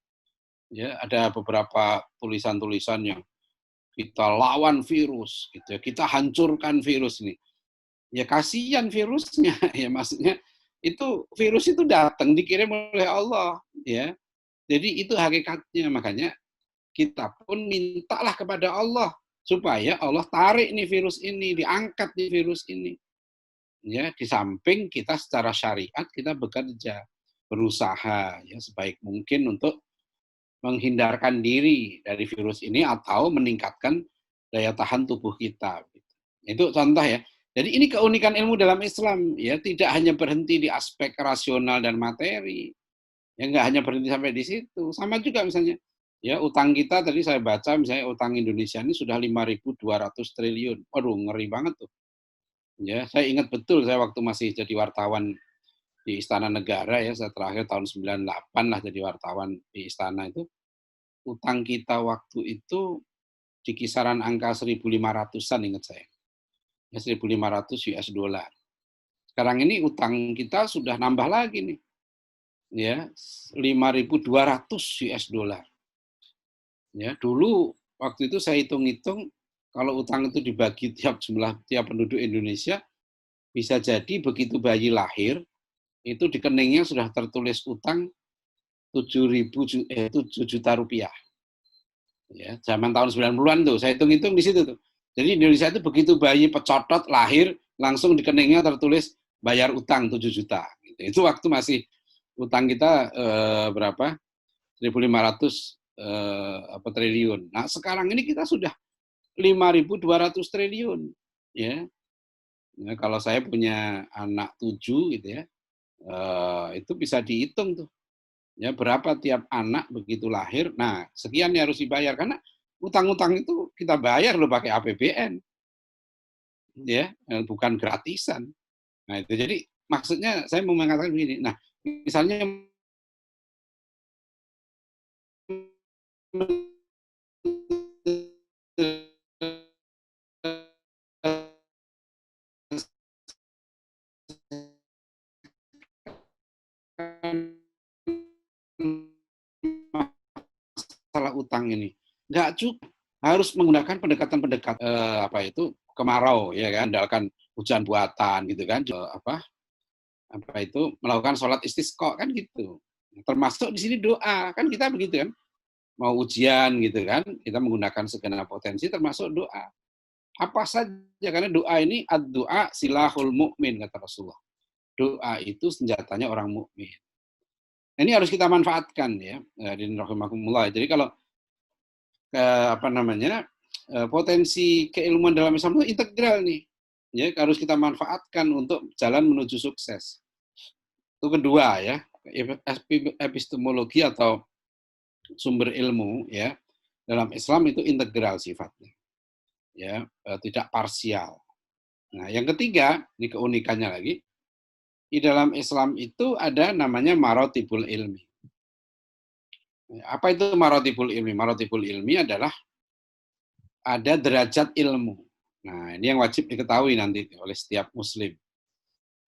Ya, ada beberapa tulisan-tulisan yang kita lawan virus gitu ya. Kita hancurkan virus ini. Ya kasihan virusnya, ya maksudnya itu virus itu datang dikirim oleh Allah, ya. Jadi itu hakikatnya, makanya kita pun mintalah kepada Allah supaya Allah tarik nih virus ini, diangkat nih virus ini. Ya, di samping kita secara syariat kita bekerja, berusaha ya sebaik mungkin untuk menghindarkan diri dari virus ini atau meningkatkan daya tahan tubuh kita. Itu contoh ya. Jadi ini keunikan ilmu dalam Islam, ya tidak hanya berhenti di aspek rasional dan materi, ya nggak hanya berhenti sampai di situ. Sama juga misalnya, ya utang kita tadi saya baca misalnya utang Indonesia ini sudah 5.200 triliun. Waduh ngeri banget tuh. Ya saya ingat betul saya waktu masih jadi wartawan di Istana Negara ya, saya terakhir tahun 98 lah jadi wartawan di Istana itu, utang kita waktu itu di kisaran angka 1.500-an ingat saya. 1.500 US dollar. Sekarang ini utang kita sudah nambah lagi nih. Ya, 5.200 US dollar. Ya, dulu waktu itu saya hitung-hitung kalau utang itu dibagi tiap penduduk Indonesia bisa jadi begitu bayi lahir itu di keningnya sudah tertulis utang 7 juta rupiah. Ya, zaman tahun 90-an tuh, saya hitung-hitung di situ tuh. Jadi Indonesia itu begitu bayi pecotot lahir, langsung di keningnya tertulis bayar utang 7 juta. Itu waktu masih utang kita berapa? 1.500 triliun. Nah sekarang ini kita sudah 5.200 triliun. Ya. Nah, kalau saya punya anak 7 gitu ya, itu bisa dihitung tuh. Ya, berapa tiap anak begitu lahir, nah sekian yang harus dibayar karena utang-utang itu kita bayar loh pakai APBN, ya bukan gratisan. Nah itu jadi maksudnya saya mau mengatakan begini. Nah misalnya masalah utang ini nggak cukup, harus menggunakan pendekatan-pendekatan kemarau ya kan, andalkan hujan buatan gitu kan, melakukan sholat istisqa kan gitu, termasuk di sini doa kan, kita begitu kan, mau ujian gitu kan, kita menggunakan segenap potensi termasuk doa apa saja, karena doa ini ad-doa silahul mu'min kata Rasulullah, doa itu senjatanya orang mukmin. Ini harus kita manfaatkan ya, rahimakumullah. Jadi kalau potensi keilmuan dalam Islam itu integral nih, ya harus kita manfaatkan untuk jalan menuju sukses. Itu kedua ya, epistemologi atau sumber ilmu ya dalam Islam itu integral sifatnya, ya tidak parsial. Nah yang ketiga, ini keunikannya lagi, di dalam Islam itu ada namanya marotibul ilmi. Apa itu marotibul ilmi? Marotibul ilmi adalah ada derajat ilmu. Nah, ini yang wajib diketahui nanti oleh setiap muslim.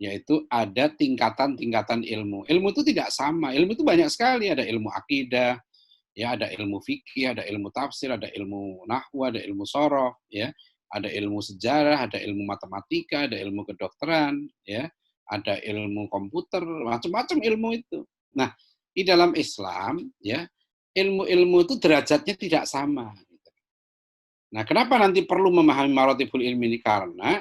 Yaitu ada tingkatan-tingkatan ilmu. Ilmu itu tidak sama. Ilmu itu banyak sekali. Ada ilmu akidah, ya, ada ilmu fikih, ada ilmu tafsir, ada ilmu nahwu, ada ilmu sorof, ya. Ada ilmu sejarah, ada ilmu matematika, ada ilmu kedokteran, ya, ada ilmu komputer, macam-macam ilmu itu. Nah, di dalam Islam, ya, ilmu-ilmu itu derajatnya tidak sama. Nah, kenapa nanti perlu memahami maratibul ilmi ini? Karena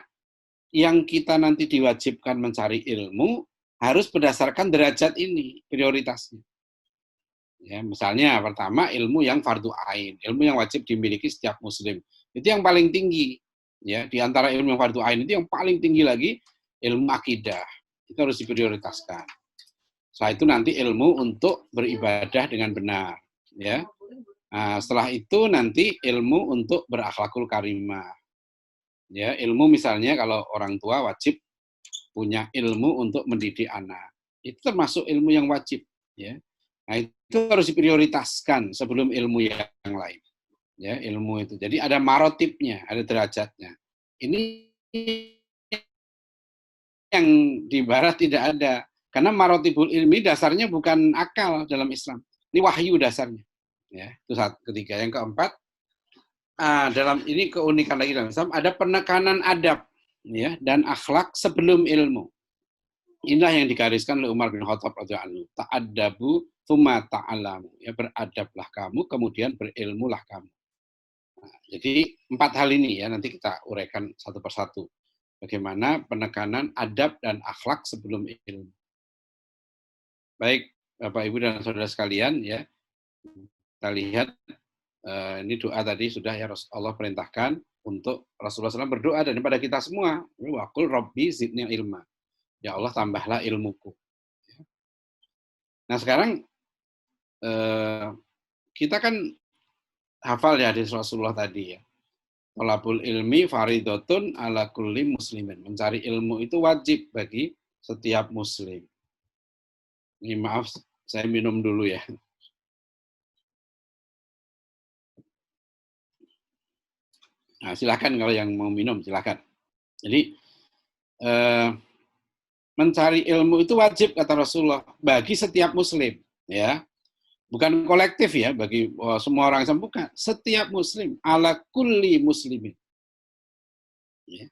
yang kita nanti diwajibkan mencari ilmu harus berdasarkan derajat ini, prioritasnya. Ya, misalnya pertama ilmu yang fardu ain, ilmu yang wajib dimiliki setiap muslim. Itu yang paling tinggi. Ya, di antara ilmu yang fardu ain itu yang paling tinggi lagi ilmu akidah. Itu harus diprioritaskan. Setelah itu nanti ilmu untuk beribadah dengan benar, ya. Nah, setelah itu nanti ilmu untuk berakhlakul karimah. Ya, ilmu misalnya kalau orang tua wajib punya ilmu untuk mendidik anak. Itu termasuk ilmu yang wajib, ya. Nah, itu harus diprioritaskan sebelum ilmu yang lain. Ya, ilmu itu. Jadi ada marotipnya, ada derajatnya. Ini yang di barat tidak ada. Karena marotibul ilmi dasarnya bukan akal dalam Islam. Ini wahyu dasarnya. Ya, itu ketiga. Yang keempat, dalam ini keunikan lagi dalam Islam, ada penekanan adab, ya, dan akhlak sebelum ilmu. Inilah yang digariskan oleh Umar bin Khattab radhiyallahu anhu. Ta'addabu tsumma ta'alamu. Ya, beradablah kamu, kemudian berilmulah kamu. Nah, jadi 4 hal ini ya nanti kita uraikan satu persatu. Bagaimana penekanan adab dan akhlak sebelum ilmu. Baik, Bapak Ibu dan saudara sekalian, ya, kita lihat ini doa tadi sudah ya Allah perintahkan untuk Rasulullah SAW berdoa dan kepada kita semua. Wa qul rabbi zidni ilma. Ya Allah tambahlah ilmuku. Nah sekarang kita kan hafal ya hadis Rasulullah tadi ya. Thalabul ilmi faridatun ala kulli muslimin. Mencari ilmu itu wajib bagi setiap muslim. Ini maaf, saya minum dulu ya. Nah, silakan kalau yang mau minum, silakan. Jadi, mencari ilmu itu wajib, kata Rasulullah, bagi setiap muslim. Ya, bukan kolektif ya, bagi semua orang Islam, bukan. Setiap muslim, ala kulli muslimin. Ya.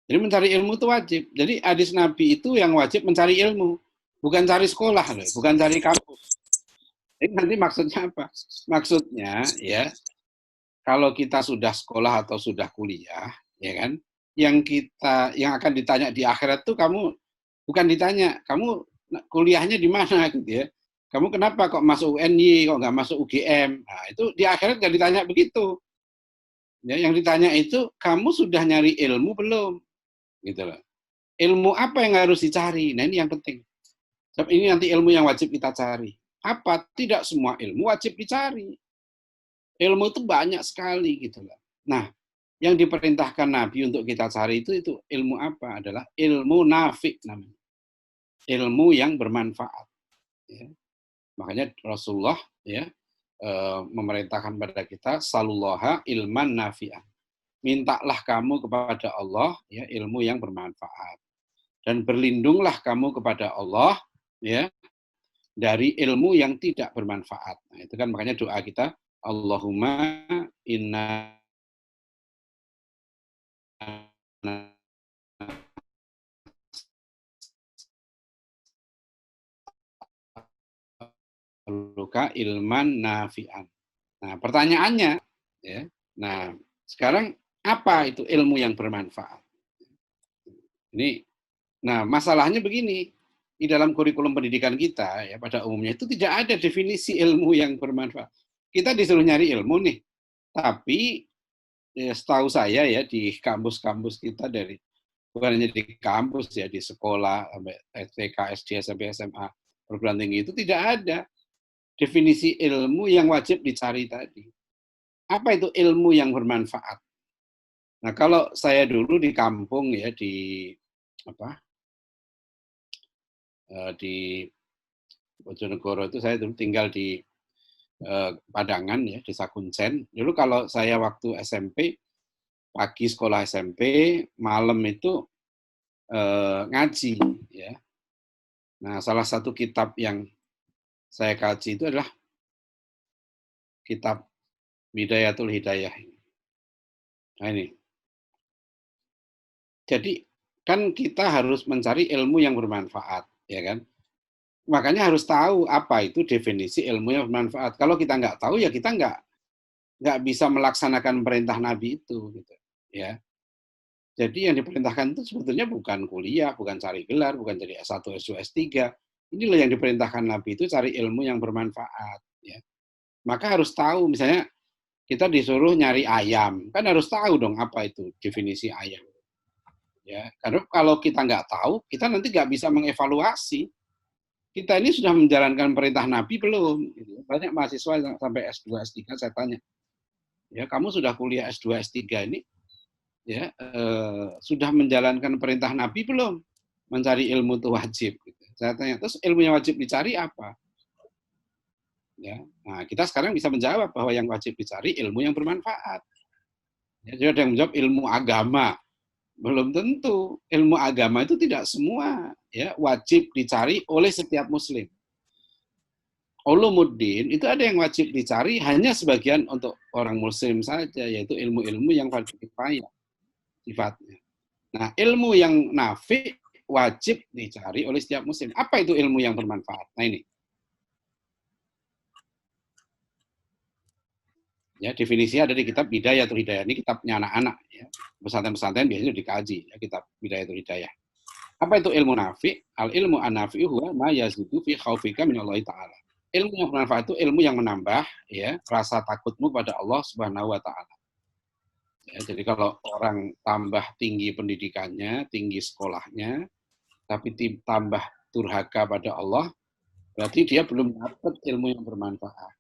Jadi mencari ilmu itu wajib. Jadi hadis Nabi itu yang wajib mencari ilmu. Bukan cari sekolah, bukan cari kampus. Jadi nanti maksudnya apa? Maksudnya ya, kalau kita sudah sekolah atau sudah kuliah, ya kan, yang akan ditanya di akhirat tuh kamu bukan ditanya, kamu kuliahnya di mana gitu ya. Kamu kenapa kok masuk UNY, kok nggak masuk UGM? Nah, itu di akhirat nggak ditanya begitu. Ya, yang ditanya itu kamu sudah nyari ilmu belum? Gitu loh. Ilmu apa yang harus dicari? Nah, ini yang penting. Sebab ini nanti ilmu yang wajib kita cari. Apa? Tidak semua ilmu wajib dicari. Ilmu itu banyak sekali gitu loh. Nah, yang diperintahkan Nabi untuk kita cari itu ilmu apa? Adalah ilmu nafi' namanya. Ilmu yang bermanfaat. Ya. Makanya Rasulullah ya memerintahkan pada kita salullaha ilman nafi'an. Mintalah kamu kepada Allah ya ilmu yang bermanfaat. Dan berlindunglah kamu kepada Allah ya dari ilmu yang tidak bermanfaat. Nah, itu kan makanya doa kita Allahumma inna luka ilman nafi'an. Nah, pertanyaannya ya. Nah, sekarang apa itu ilmu yang bermanfaat? Ini nah, masalahnya begini. Di dalam kurikulum pendidikan kita ya pada umumnya itu tidak ada definisi ilmu yang bermanfaat. Kita disuruh nyari ilmu nih. Tapi ya, setahu saya ya di kampus-kampus kita dari bukan hanya di kampus ya di sekolah sampai TK, SD, SMP, SMA, perguruan tinggi itu tidak ada definisi ilmu yang wajib dicari tadi. Apa itu ilmu yang bermanfaat? Nah, kalau saya dulu di kampung ya di Bojonegoro itu saya dulu tinggal di Padangan ya, Desa Kuncen. Dulu kalau saya waktu SMP, pagi sekolah SMP, malam itu ngaji ya. Nah, salah satu kitab yang saya kaji itu adalah kitab Bidayatul Hidayah. Nah, ini Jadi kan kita harus mencari ilmu yang bermanfaat, ya kan? Makanya harus tahu apa itu definisi ilmu yang bermanfaat. Kalau kita nggak tahu, ya kita nggak bisa melaksanakan perintah Nabi itu, gitu. Ya. Jadi yang diperintahkan itu sebetulnya bukan kuliah, bukan cari gelar, bukan jadi S1, S2, S3. Inilah yang diperintahkan Nabi itu cari ilmu yang bermanfaat. Ya. Maka harus tahu, misalnya kita disuruh nyari ayam, kan harus tahu dong apa itu definisi ayam. Ya, karena kalau kita nggak tahu, kita nanti nggak bisa mengevaluasi. Kita ini sudah menjalankan perintah Nabi belum? Banyak mahasiswa yang sampai S2, S3 saya tanya, ya kamu sudah kuliah S2, S3 ini, ya sudah menjalankan perintah Nabi belum? Mencari ilmu itu wajib. Gitu. Saya tanya, terus ilmu yang wajib dicari apa? Ya, nah kita sekarang bisa menjawab bahwa yang wajib dicari ilmu yang bermanfaat. Ya, jadi ada yang menjawab ilmu agama. Belum tentu. Ilmu agama itu tidak semua ya wajib dicari oleh setiap muslim. Ulumuddin itu ada yang wajib dicari hanya sebagian untuk orang muslim saja, yaitu ilmu-ilmu yang fardhu kifayah sifatnya. Nah, ilmu yang nafi wajib dicari oleh setiap muslim. Apa itu ilmu yang bermanfaat? Nah ini. Ya, definisinya ada di kitab Bidayatul Hidayah. Ini kitabnya anak-anak ya. Pesantren-pesantren biasanya dikaji ya, kitab Bidayatul Hidayah. Apa itu ilmu nafi? Al ilmu an-nafi huwa ma yazidu fi khaufika minallahi ta'ala. Ilmu yang bermanfaat itu ilmu yang menambah ya rasa takutmu pada Allah Subhanahu wa taala. Ya, jadi kalau orang tambah tinggi pendidikannya, tinggi sekolahnya, tapi tambah durhaka pada Allah, berarti dia belum dapat ilmu yang bermanfaat.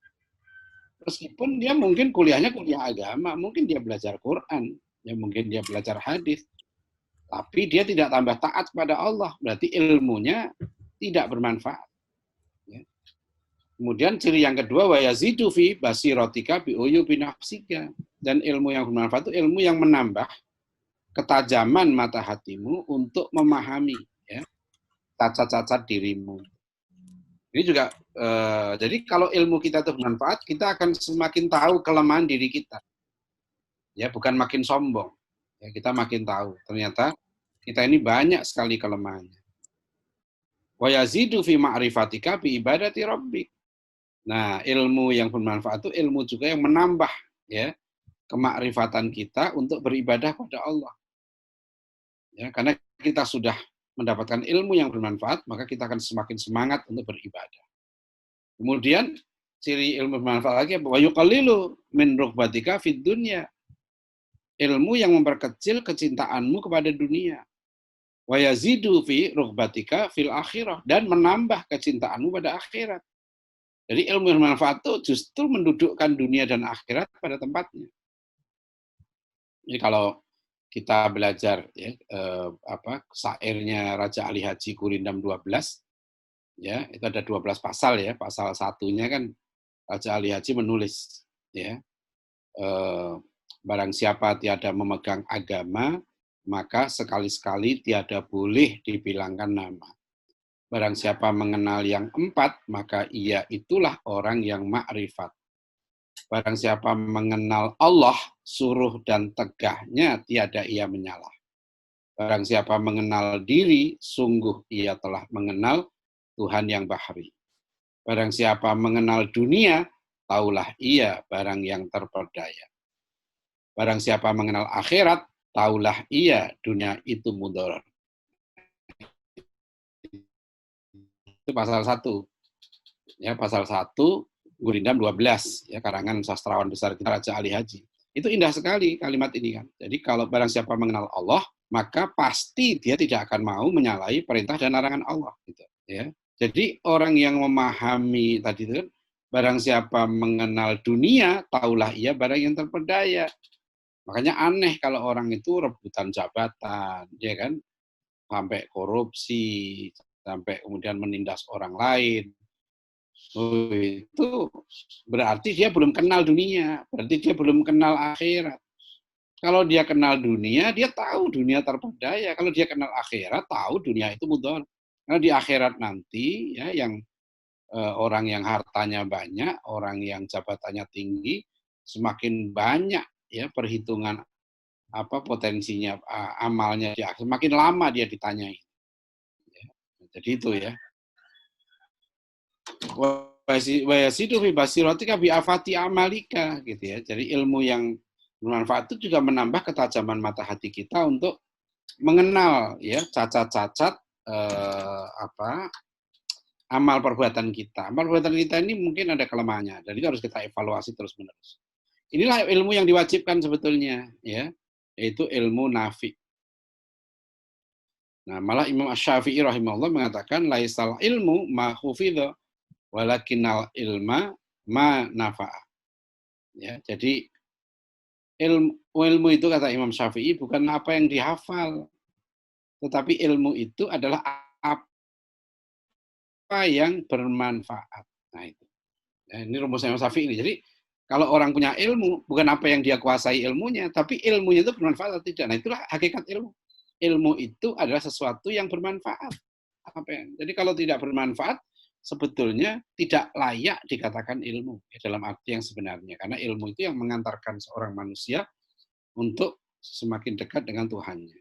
Meskipun dia mungkin kuliahnya kuliah agama, mungkin dia belajar Quran, ya mungkin dia belajar hadis, tapi dia tidak tambah taat kepada Allah, berarti ilmunya tidak bermanfaat. Ya. Kemudian ciri yang kedua, wa yazidu fi basiratika bi uyubi nafsika. Dan ilmu yang bermanfaat itu ilmu yang menambah ketajaman mata hatimu untuk memahami ya cacat-cacat dirimu. Ini juga, jadi kalau ilmu kita itu bermanfaat, kita akan semakin tahu kelemahan diri kita. Ya, bukan makin sombong. Ya, kita makin tahu. Ternyata kita ini banyak sekali kelemahannya. Wa yazidu fi ma'rifatika bi ibadati rabbik. Nah, ilmu yang bermanfaat itu ilmu juga yang menambah ya kemakrifatan kita untuk beribadah pada Allah. Ya, karena kita sudah mendapatkan ilmu yang bermanfaat, maka kita akan semakin semangat untuk beribadah. Kemudian ciri ilmu bermanfaat lagi wa yuqallilu min rughbatika fid dunya. Ilmu yang memperkecil kecintaanmu kepada dunia. Wa yazidu fi rughbatika fil akhirah, dan menambah kecintaanmu pada akhirat. Jadi ilmu yang bermanfaat itu justru mendudukkan dunia dan akhirat pada tempatnya. Jadi kalau kita belajar ya, syairnya Raja Ali Haji Gurindam 12, ya itu ada 12 pasal ya. Pasal satunya kan Raja Ali Haji menulis ya, barang siapa tiada memegang agama, maka sekali-sekali tiada boleh dibilangkan nama. Barang siapa mengenal yang 4, maka ia itulah orang yang makrifat. Barang siapa mengenal Allah, suruh dan tegahnya tiada ia menyalah. Barang siapa mengenal diri, sungguh ia telah mengenal Tuhan yang bahri. Barang siapa mengenal dunia, taulah ia barang yang terperdaya. Barang siapa mengenal akhirat, taulah ia dunia itu mudarat. Itu pasal 1. Ya, pasal 1 Gurindam 12 ya, karangan sastrawan besar kita Raja Ali Haji. Itu indah sekali kalimat ini kan. Jadi kalau barang siapa mengenal Allah, maka pasti dia tidak akan mau menyalahi perintah dan larangan Allah gitu ya. Jadi orang yang memahami tadi itu kan, barang siapa mengenal dunia, taulah ia barang yang terperdaya. Makanya aneh kalau orang itu rebutan jabatan, ya kan, sampai korupsi, sampai kemudian menindas orang lain. Oh, itu berarti dia belum kenal dunia, berarti dia belum kenal akhirat. Kalau dia kenal dunia, dia tahu dunia terperdaya. Kalau dia kenal akhirat, tahu dunia itu mudhar. Karena di akhirat nanti, ya, yang orang yang hartanya banyak, orang yang jabatannya tinggi, semakin banyak ya perhitungan apa potensinya, amalnya dia, semakin lama dia ditanyai. Ya. Jadi itu ya. Wa yasidu fi basiratika bi afati amalika gitu ya. Jadi ilmu yang bermanfaat itu juga menambah ketajaman mata hati kita untuk mengenal ya cacat-cacat amal perbuatan kita. Amal perbuatan kita ini mungkin ada kelemahannya, dan itu harus kita evaluasi terus-menerus. Inilah ilmu yang diwajibkan sebetulnya, ya, yaitu ilmu nafi. Nah, malah Imam Asy-Syafi'i rahimahullah mengatakan laisal ilmu ma hufidha walakinnal ilma ma nafa'a. Ya, jadi ilmu itu kata Imam Syafi'i bukan apa yang dihafal, tetapi ilmu itu adalah apa yang bermanfaat. Nah itu. Ya, ini rumusnya Imam Syafi'i ini. Jadi kalau orang punya ilmu, bukan apa yang dia kuasai ilmunya, tapi ilmunya itu bermanfaat atau tidak. Nah itulah hakikat ilmu. Ilmu itu adalah sesuatu yang bermanfaat. Jadi kalau tidak bermanfaat, sebetulnya tidak layak dikatakan ilmu dalam arti yang sebenarnya. Karena ilmu itu yang mengantarkan seorang manusia untuk semakin dekat dengan Tuhannya.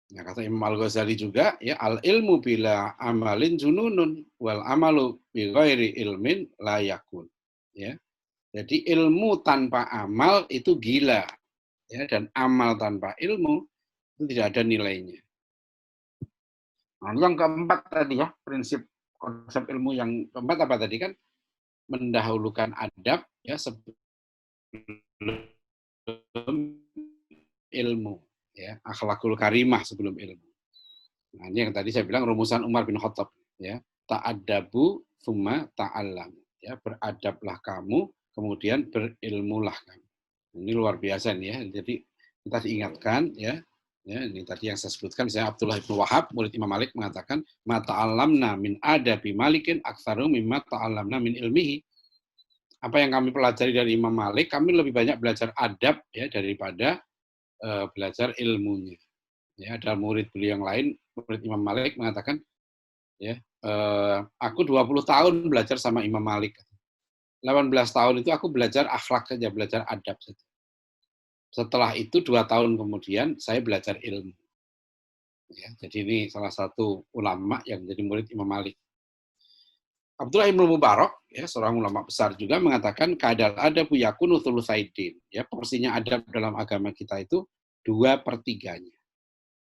Nah, kata Imam Al-Ghazali juga, ya al ilmu bila amalin jununun wal amalu bi ghairi ilmin la yakun. Ya. Jadi ilmu tanpa amal itu gila, ya, dan amal tanpa ilmu itu tidak ada nilainya. Nah, yang keempat tadi ya, prinsip konsep ilmu yang keempat apa tadi kan? Mendahulukan adab ya sebelum ilmu. Ya, akhlakul karimah sebelum ilmu. Nah, ini yang tadi saya bilang rumusan Umar bin Khattab, ya. Ta'addabu tsumma ta'allam. Ya, beradablah kamu, kemudian berilmulah kamu. Ini luar biasa nih ya. Jadi kita diingatkan ya. Ya, ini tadi yang saya sebutkan, misalnya Abdullah bin Wahab, murid Imam Malik mengatakan, "Ma ta'allamna min adabi Malikin aktsaru mimma ta'allamna min ilmihi." Apa yang kami pelajari dari Imam Malik, kami lebih banyak belajar adab ya daripada belajar ilmunya. Ya, ada murid beliau yang lain, murid Imam Malik mengatakan, ya, aku 20 tahun belajar sama Imam Malik. 18 tahun itu aku belajar akhlak saja, belajar adab saja. Setelah itu 2 tahun kemudian saya belajar ilmu. Ya, jadi ini salah satu ulama yang menjadi murid Imam Malik. Abdullah bin Mubarak, ya, seorang ulama besar juga mengatakan kadal adabu yakunu thulutsaidin. Ya, porsinya adab dalam agama kita itu 2/3-nya.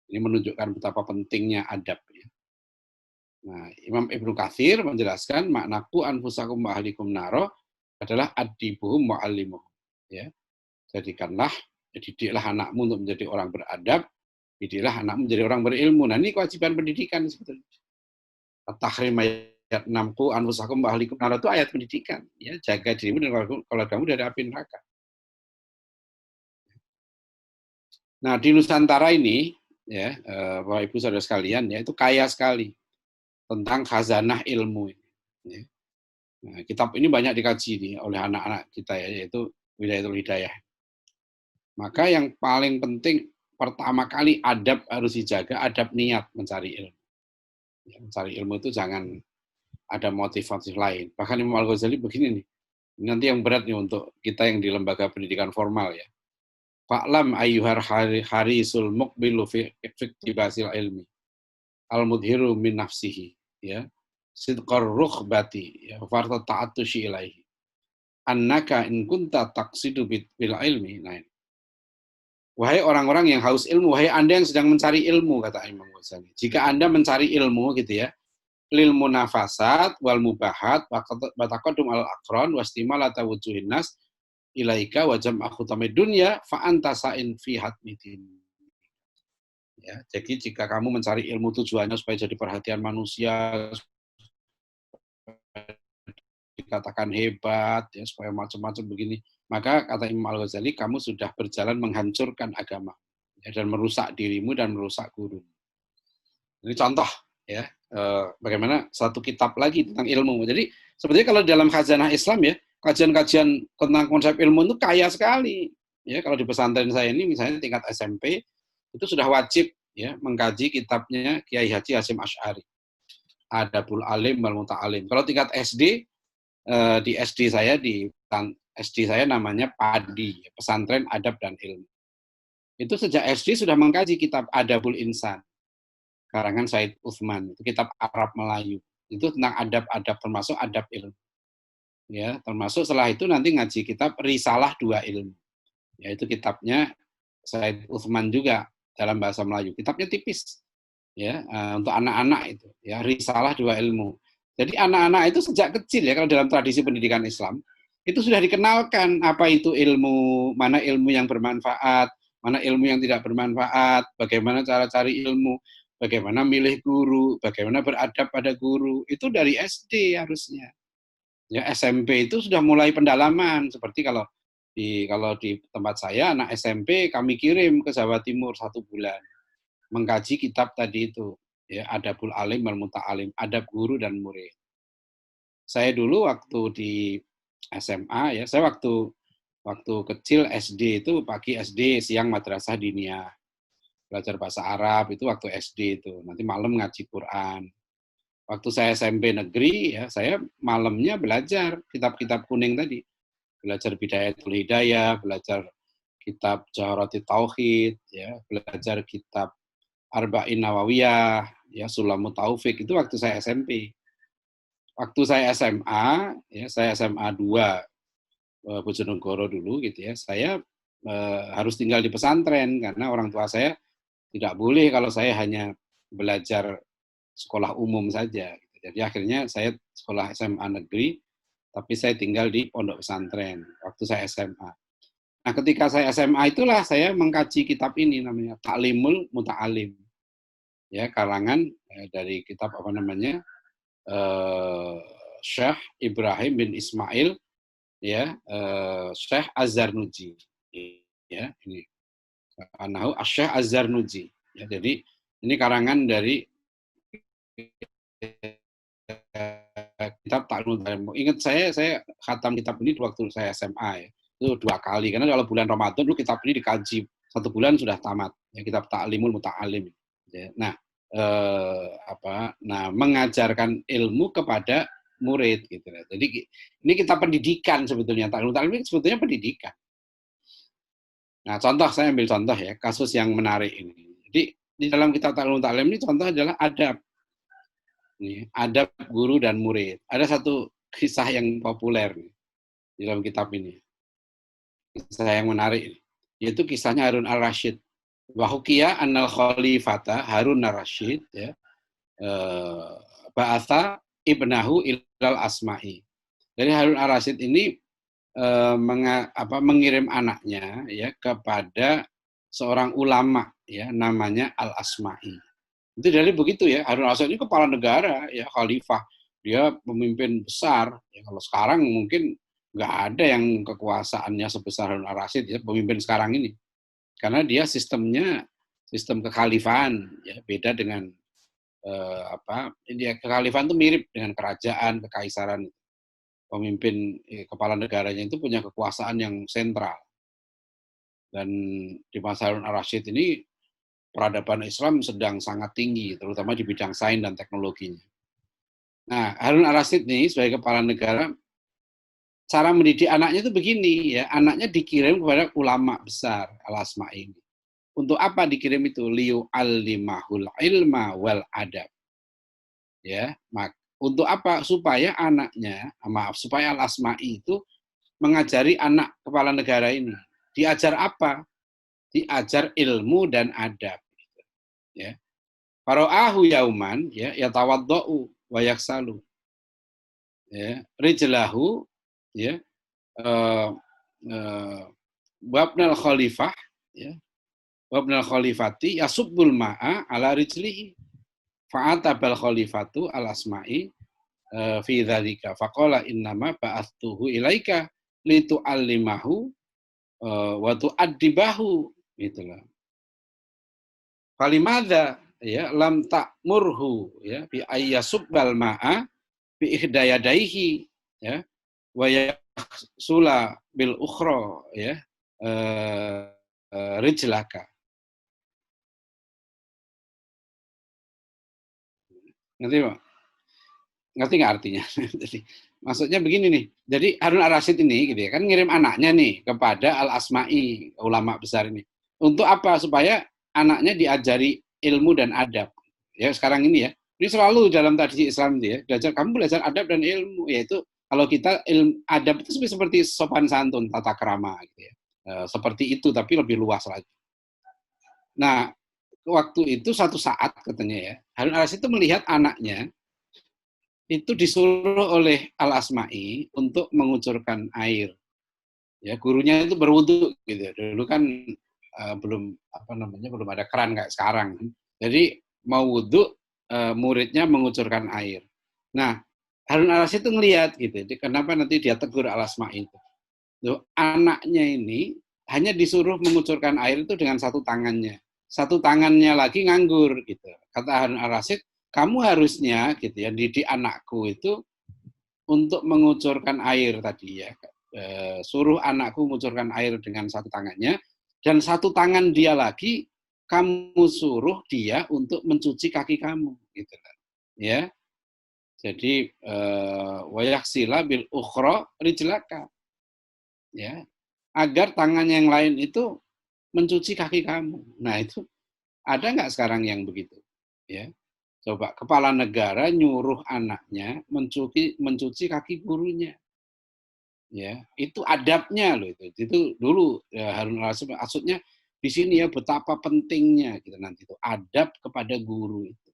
Ini menunjukkan betapa pentingnya adab. Ya. Nah, Imam Ibnu Katsir menjelaskan maknaku anfusakum wa ahlikum naro adalah adibuhum wa alimuhum. Ya, jadikanlah, didiklah anakmu untuk menjadi orang beradab, didiklah anakmu menjadi orang berilmu. Nah, ini kewajiban pendidikan sebetulnya. At-Tahrim ayat 6 anfusakum wa ahlikum nar itu ayat pendidikan, ya, jaga dirimu dan keluargamu dari api neraka. Nah, di Nusantara ini ya, Bapak Ibu Saudara sekalian, ya, itu kaya sekali tentang khazanah ilmu ini. Ya. Nah, kitab ini banyak dikaji nih oleh anak-anak kita ya, yaitu Wilayatul Hidayah. Maka yang paling penting pertama kali adab harus dijaga, adab niat mencari ilmu. Ya, mencari ilmu itu jangan ada motivasi lain. Bahkan Imam Al-Ghazali begini nih, nanti yang berat nih untuk kita yang di lembaga pendidikan formal ya. Fa'lam ayyuhar harisul muqbilu fi iktibasil ilmi. Al-mudhiru min nafsihi. Ya. Sidqar rukhbati. Ya. Farta ta'atushi ilaihi. Annaka in kunta taqsidu bil ilmi. Nah, wahai orang-orang yang haus ilmu, wahai Anda yang sedang mencari ilmu, kata Imam Ghazali. Jika Anda mencari ilmu gitu ya, lil munafasat wal mubahat wa taqaddum al aqran wastimalata wujuhin nas ilaika wa jam'a khutamid dunya fa anta sa'in fi hatmidin. Ya, jadi jika kamu mencari ilmu tujuannya supaya jadi perhatian manusia, dikatakan hebat ya, supaya macam-macam begini, maka kata Imam Al-Ghazali kamu sudah berjalan menghancurkan agama ya, dan merusak dirimu dan merusak guru. Ini contoh ya, bagaimana satu kitab lagi tentang ilmu. Jadi sebetulnya kalau dalam khazanah Islam ya, kajian-kajian tentang konsep ilmu itu kaya sekali. Ya, kalau di pesantren saya ini misalnya tingkat SMP itu sudah wajib ya mengkaji kitabnya Kiai Haji Hasyim Asy'ari. Adabul Alim wal Muta'alim. Kalau tingkat SD di SD saya di SD saya namanya PADI, Pesantren Adab dan Ilmu. Itu sejak SD sudah mengkaji kitab Adabul Insan, karangan Said Utsman, itu kitab Arab Melayu. Itu tentang adab-adab termasuk adab ilmu. Ya, termasuk setelah itu nanti ngaji kitab Risalah Dua Ilmu. Yaitu kitabnya Said Utsman juga dalam bahasa Melayu. Kitabnya tipis. Ya, untuk anak-anak itu, ya, Risalah Dua Ilmu. Jadi anak-anak itu sejak kecil ya, kalau dalam tradisi pendidikan Islam, itu sudah dikenalkan apa itu ilmu, mana ilmu yang bermanfaat, mana ilmu yang tidak bermanfaat, bagaimana cara cari ilmu, bagaimana milih guru, bagaimana beradab pada guru, itu dari SD harusnya. Ya, SMP itu sudah mulai pendalaman, seperti kalau di tempat saya, anak SMP kami kirim ke Jawa Timur 1 bulan, mengkaji kitab tadi itu, ya, Adabul Alim wal Muta'alim, adab guru dan murid. Saya dulu waktu di SMA, ya, saya waktu kecil SD itu pagi SD, siang madrasah diniyah. Belajar bahasa Arab itu waktu SD itu, nanti malam ngaji Quran. Waktu saya SMP negeri, ya, saya malamnya belajar kitab-kitab kuning tadi. Belajar Bidayatul Hidayah, belajar kitab Jawharatul Tauhid, ya, belajar kitab Arba'in Nawawiyah, ya, Sulamut Taufik, itu waktu saya SMP. Waktu saya SMA, ya, saya SMA 2, Bojonegoro dulu gitu ya, saya harus tinggal di pesantren karena orang tua saya tidak boleh kalau saya hanya belajar sekolah umum saja. Jadi akhirnya saya sekolah SMA negeri, tapi saya tinggal di pondok pesantren waktu saya SMA. Nah, ketika saya SMA itulah saya mengkaji kitab ini namanya Ta'limul Muta'alim. Ya, karangan dari kitab apa namanya? Syekh Ibrahim bin Ismail, ya, Syekh Az-Zarnuji. Ya, ini. Anahu Syekh Az-Zarnuji. Ya, jadi ini karangan dari kitab Ta'limul Muta'alim. Ingat saya khatam kitab ini waktu saya SMA ya. Itu 2 kali karena kalau bulan Ramadan dulu kitab ini dikaji 1 bulan sudah tamat. Ya, kitab Ta'limul Muta'alim. Ya, nah, mengajarkan ilmu kepada murid gitu. Jadi ini kitab pendidikan sebetulnya. Ta'limul Muta'alim ini sebetulnya pendidikan. Nah, contoh, saya ambil contoh ya, kasus yang menarik ini. Jadi di dalam kitab Ta'limul Muta'alim ini contoh adalah adab. Nih, adab guru dan murid. Ada satu kisah yang populer nih, di dalam kitab ini. Kisah yang menarik, yaitu kisahnya Harun al-Rasyid. Wahukiya annal khalifata Harun al-Rasyid, ya, ba'atha ibnahu ilal asma'i. Jadi Harun al-Rasyid ini mengirim anaknya ya kepada seorang ulama ya namanya Al-Asma'i. Itu dari begitu ya, Harun al-Rasyid ini kepala negara ya, khalifah, dia pemimpin besar. Ya, kalau sekarang mungkin nggak ada yang kekuasaannya sebesar Harun al-Rasyid ya, pemimpin sekarang ini, karena dia sistemnya sistem kekhalifahan ya, beda dengan dia kekhalifahan itu mirip dengan kerajaan, kekaisaran. Pemimpin kepala negaranya itu punya kekuasaan yang sentral. Dan di masa Harun al-Rasyid ini peradaban Islam sedang sangat tinggi, terutama di bidang sains dan teknologinya. Nah, Harun al-Rasyid ini sebagai kepala negara, cara mendidik anaknya itu begini ya, anaknya dikirim kepada ulama besar Al-Asma'i ini. Untuk apa dikirim itu? Liyu'allimahul ilma wal adab. Ya, untuk apa? Supaya anaknya, supaya Al-Asma'i itu mengajari anak kepala negara ini. Diajar apa? Diajar ilmu dan adab. Ya. Fara'ahu yauman, ya, yatawadda'u wa yaksalu. Ya, rijlahu, ya, wabnal khalifah, ya, wabnal khalifati yasubbul ma'a ala rijlihi. Fa'atabal khalifatu al-Asma'i fi dzalika faqala innama ba'athuhu ilaika litu'allimahu wa tu'addibahu, gitulah. Falimadza ya lam ta'murhu ya bi ayyasubbal ma'a bi ihdayadaihi ya wa yasula bil ukhra ya rijlaka. Ngerti Pak? Ngerti nggak artinya? Jadi maksudnya begini nih. Jadi Harun Ar-Rasyid ini gitu ya, kan ngirim anaknya nih kepada Al-Asma'i, ulama besar ini. Untuk apa? Supaya anaknya diajari ilmu dan adab. Ya sekarang ini ya. Ini selalu dalam tradisi Islam itu ya. Kamu belajar adab dan ilmu, yaitu kalau kita adab itu seperti sopan santun, tata krama gitu ya. Seperti itu tapi lebih luas lagi. Nah, waktu itu satu saat katanya ya, Harun Ar-Rasyid itu melihat anaknya itu disuruh oleh Al-Asma'i untuk mengucurkan air. Ya, gurunya itu berwudu gitu. Dulu kan belum ada keran kayak sekarang. Jadi mau wudu muridnya mengucurkan air. Nah, Harun Ar-Rasyid itu ngelihat gitu. Kenapa nanti dia tegur Al-Asma'i itu? Loh, anaknya ini hanya disuruh mengucurkan air itu dengan satu tangannya. Satu tangannya lagi nganggur gitu. Kata Harun Ar-Rasyid, kamu harusnya gitu ya didik anakku itu untuk mengucurkan air tadi ya. Suruh anakku mengucurkan air dengan satu tangannya dan satu tangan dia lagi kamu suruh dia untuk mencuci kaki kamu gitu ya. Jadi wayaksila bil ukhra rijlaka. Ya. Agar tangan yang lain itu mencuci kaki kamu. Nah, itu ada nggak sekarang yang begitu? Ya. Coba kepala negara nyuruh anaknya mencuci kaki gurunya. Ya, itu adabnya loh itu. Itu dulu ya, Harun Ar-Rasyid maksudnya di sini ya betapa pentingnya gitu nanti itu adab kepada guru itu.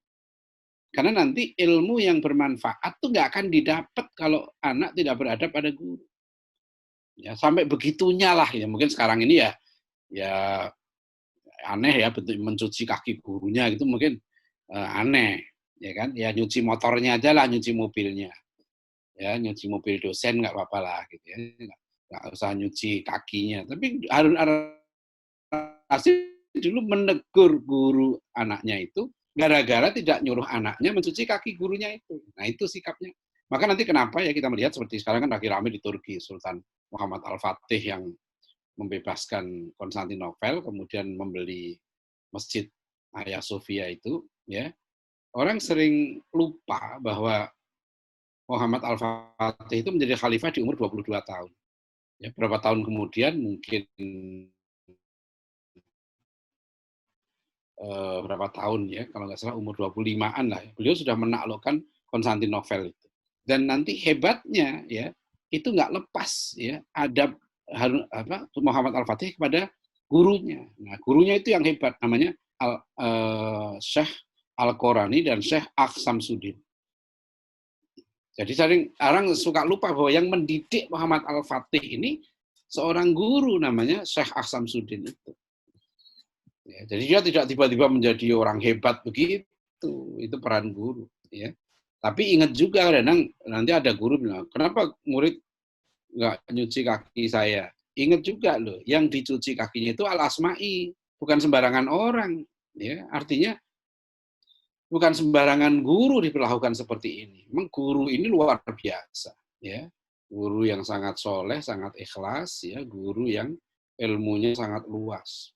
Karena nanti ilmu yang bermanfaat tuh nggak akan didapat kalau anak tidak beradab pada guru. Ya, sampai begitunya lah ya. Mungkin sekarang ini ya aneh ya bentuk mencuci kaki gurunya gitu mungkin aneh ya kan, ya nyuci motornya aja lah, nyuci mobilnya ya, nyuci mobil dosen nggak apa-apa lah gitu ya, nggak usah nyuci kakinya. Tapi Harun Ar-Rasyid dulu menegur guru anaknya itu gara-gara tidak nyuruh anaknya mencuci kaki gurunya itu. Nah itu sikapnya. Maka nanti kenapa ya kita melihat seperti sekarang kan lagi ramai di Turki, Sultan Muhammad Al-Fatih yang membebaskan Konstantinopel, kemudian membeli masjid Hagia Sophia itu, ya orang sering lupa bahwa Muhammad Al-Fatih itu menjadi khalifah di umur 22 tahun. Ya, berapa tahun kemudian, mungkin berapa tahun ya, kalau nggak salah umur 25-an lah, beliau sudah menaklukkan Konstantinopel itu. Dan nanti hebatnya ya, itu nggak lepas ya adab Muhammad Al-Fatih kepada gurunya. Nah, gurunya itu yang hebat, namanya Syekh Al-Qorani dan Syekh Aksamsuddin. Jadi orang suka lupa bahwa yang mendidik Muhammad Al-Fatih ini seorang guru namanya Syekh Aksamsuddin itu. Ya, jadi dia tidak tiba-tiba menjadi orang hebat begitu, itu peran guru. Ya. Tapi ingat juga kadang nanti ada guru bilang, kenapa murid nggak nyuci kaki saya? Ingat juga loh, yang dicuci kakinya itu Al-Asma'i, bukan sembarangan orang. Ya, artinya bukan sembarangan guru diperlakukan seperti ini. Memang guru ini luar biasa, ya. Guru yang sangat soleh, sangat ikhlas, ya. Guru yang ilmunya sangat luas.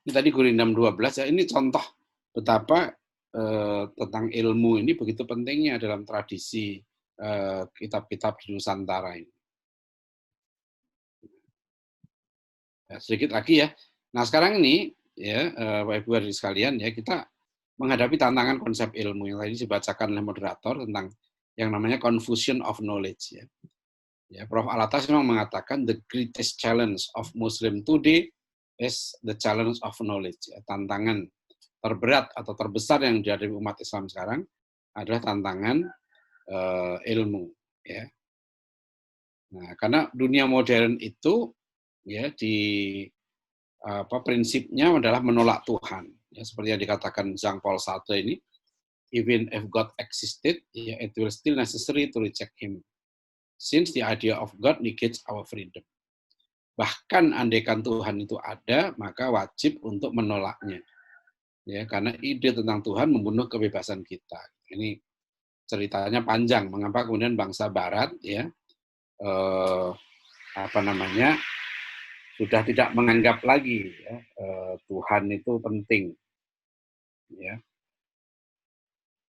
Ini tadi Gurindam 12 ya. Ini contoh betapa tentang ilmu ini begitu pentingnya dalam tradisi kitab-kitab di Nusantara ini. Ya, sedikit lagi ya. Nah sekarang ini ya Bapak Ibu hadirin sekalian ya kita menghadapi tantangan konsep ilmu yang tadi dibacakan oleh moderator tentang yang namanya confusion of knowledge ya. Ya Prof. Alatas memang mengatakan the greatest challenge of Muslim today is the challenge of knowledge. Ya, tantangan terberat atau terbesar yang dihadapi umat Islam sekarang adalah tantangan ilmu ya. Nah, karena dunia modern itu ya prinsipnya adalah menolak Tuhan. Ya, seperti yang dikatakan Jean-Paul Sartre ini, even if God existed, ya, it will still necessary to reject him. Since the idea of God negates our freedom. Bahkan andaikan Tuhan itu ada, maka wajib untuk menolaknya. Ya, karena ide tentang Tuhan membunuh kebebasan kita. Ini ceritanya panjang. Mengapa kemudian bangsa Barat, ya, sudah tidak menganggap lagi ya, Tuhan itu penting. Ya.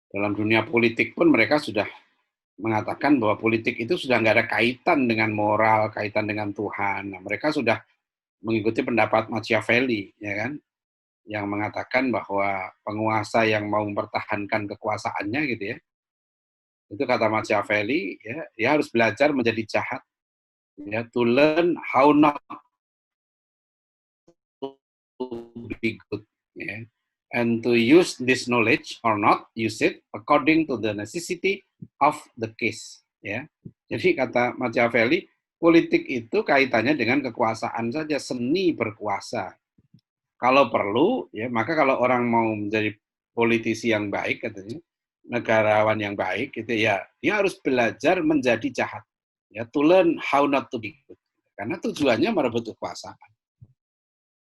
Dalam dunia politik pun mereka sudah mengatakan bahwa politik itu sudah nggak ada kaitan dengan moral, kaitan dengan Tuhan. Nah, mereka sudah mengikuti pendapat Machiavelli, ya kan, yang mengatakan bahwa penguasa yang mau mempertahankan kekuasaannya, gitu ya, itu kata Machiavelli, ya, dia harus belajar menjadi jahat, ya, to learn how not to be good, ya, and to use this knowledge or not use it according to the necessity of the case, ya. Jadi kata Machiavelli, politik itu kaitannya dengan kekuasaan saja, seni berkuasa. Kalau perlu, ya, maka kalau orang mau menjadi politisi yang baik, katanya, negarawan yang baik, gitu ya, dia harus belajar menjadi jahat, ya, to learn how not to be good, karena tujuannya merebut kekuasaan.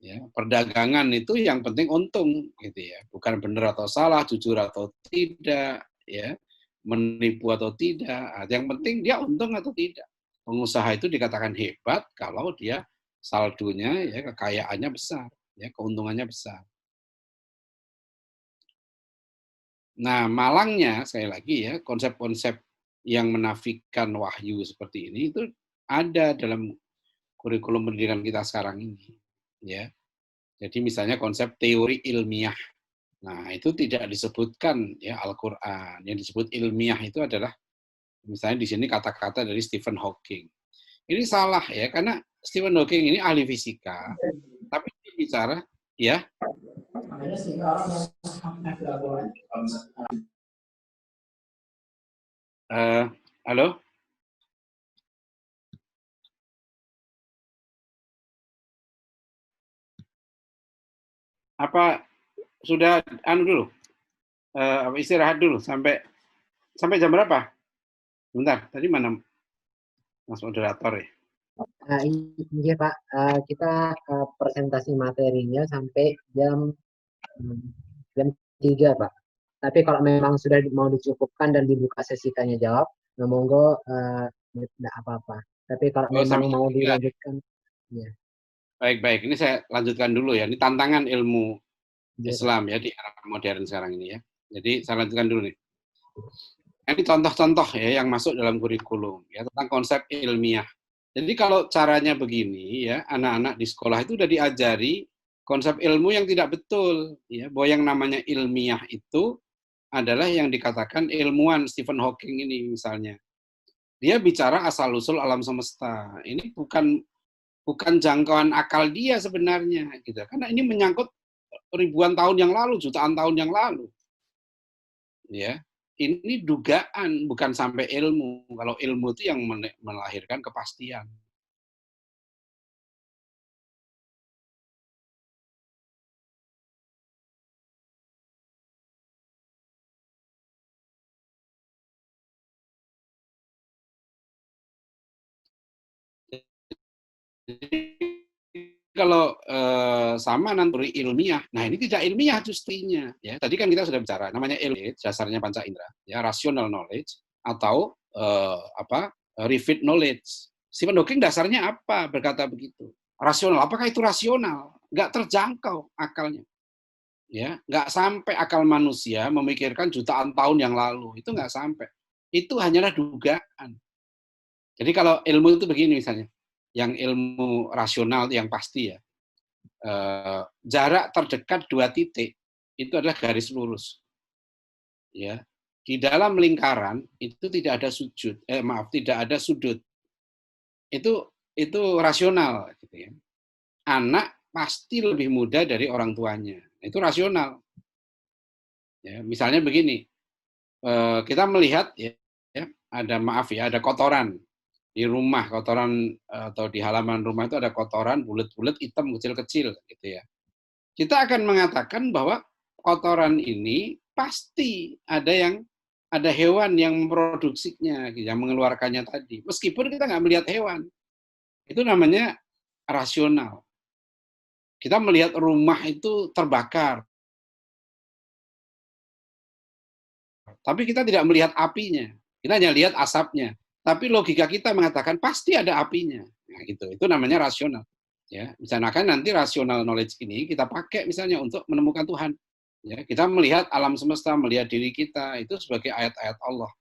Ya, perdagangan itu yang penting untung, gitu ya, bukan benar atau salah, jujur atau tidak, ya, menipu atau tidak. Yang penting dia untung atau tidak. Pengusaha itu dikatakan hebat kalau dia saldonya, ya, kekayaannya besar, ya, keuntungannya besar. Nah, malangnya sekali lagi, ya, konsep-konsep yang menafikan wahyu seperti ini itu ada dalam kurikulum pendidikan kita sekarang ini, ya. Jadi misalnya konsep teori ilmiah. Nah, itu tidak disebutkan, ya, Al-Qur'an. Yang disebut ilmiah itu adalah misalnya di sini kata-kata dari Stephen Hawking. Ini salah, ya, karena Stephen Hawking ini ahli fisika, tapi dia bicara, ya. Halo? Apa sudah dulu? Istirahat dulu sampai jam berapa? Bentar, tadi mana Mas moderator ya? Iya Pak, kita presentasi materinya sampai jam 3 Pak. Tapi kalau memang sudah mau dicukupkan dan dibuka sesi tanya jawab, monggo tidak apa-apa. Tapi kalau memang mau dilanjutkan, ya. Baik. Ini saya lanjutkan dulu ya. Ini tantangan ilmu Islam, ya, di era modern sekarang ini, ya. Jadi saya lanjutkan dulu nih. Ini contoh-contoh, ya, yang masuk dalam kurikulum, ya, tentang konsep ilmiah. Jadi kalau caranya begini, ya, anak-anak di sekolah itu udah diajari konsep ilmu yang tidak betul, ya, bahwa yang namanya ilmiah itu adalah yang dikatakan ilmuwan Stephen Hawking ini misalnya. Dia bicara asal-usul alam semesta. Ini bukan jangkauan akal dia sebenarnya, gitu. Karena ini menyangkut ribuan tahun yang lalu, jutaan tahun yang lalu. Ya, ini dugaan, bukan sampai ilmu. Kalau ilmu itu yang melahirkan kepastian. Kalau sama nanti ilmiah, nah ini tidak ilmiah justinya, ya. Tadi kan kita sudah bicara, namanya ilmu, dasarnya panca indera, ya, rational knowledge atau refit knowledge. Stephen Hawking dasarnya apa berkata begitu? Rasional. Apakah itu rasional? Nggak terjangkau akalnya, ya. Nggak sampai akal manusia memikirkan jutaan tahun yang lalu, itu nggak sampai. Itu hanyalah dugaan. Jadi kalau ilmu itu begini misalnya. Yang ilmu rasional yang pasti, ya, jarak terdekat 2 titik itu adalah garis lurus, ya. Di dalam lingkaran itu tidak ada tidak ada sudut. Itu rasional, gitu ya. Anak pasti lebih muda dari orang tuanya, itu rasional, ya. Misalnya begini, kita melihat, ya, ada kotoran di rumah, kotoran atau di halaman rumah itu ada kotoran bulat-bulat hitam kecil-kecil, gitu ya. Kita akan mengatakan bahwa kotoran ini pasti ada hewan yang memproduksinya, yang mengeluarkannya tadi. Meskipun kita nggak melihat hewan, itu namanya rasional. Kita melihat rumah itu terbakar, tapi kita tidak melihat apinya, kita hanya lihat asapnya. Tapi logika kita mengatakan pasti ada apinya. Nah, gitu. Itu namanya rasional. Ya, misalkan nanti rasional knowledge ini kita pakai misalnya untuk menemukan Tuhan. Ya, kita melihat alam semesta, melihat diri kita itu sebagai ayat-ayat Allah.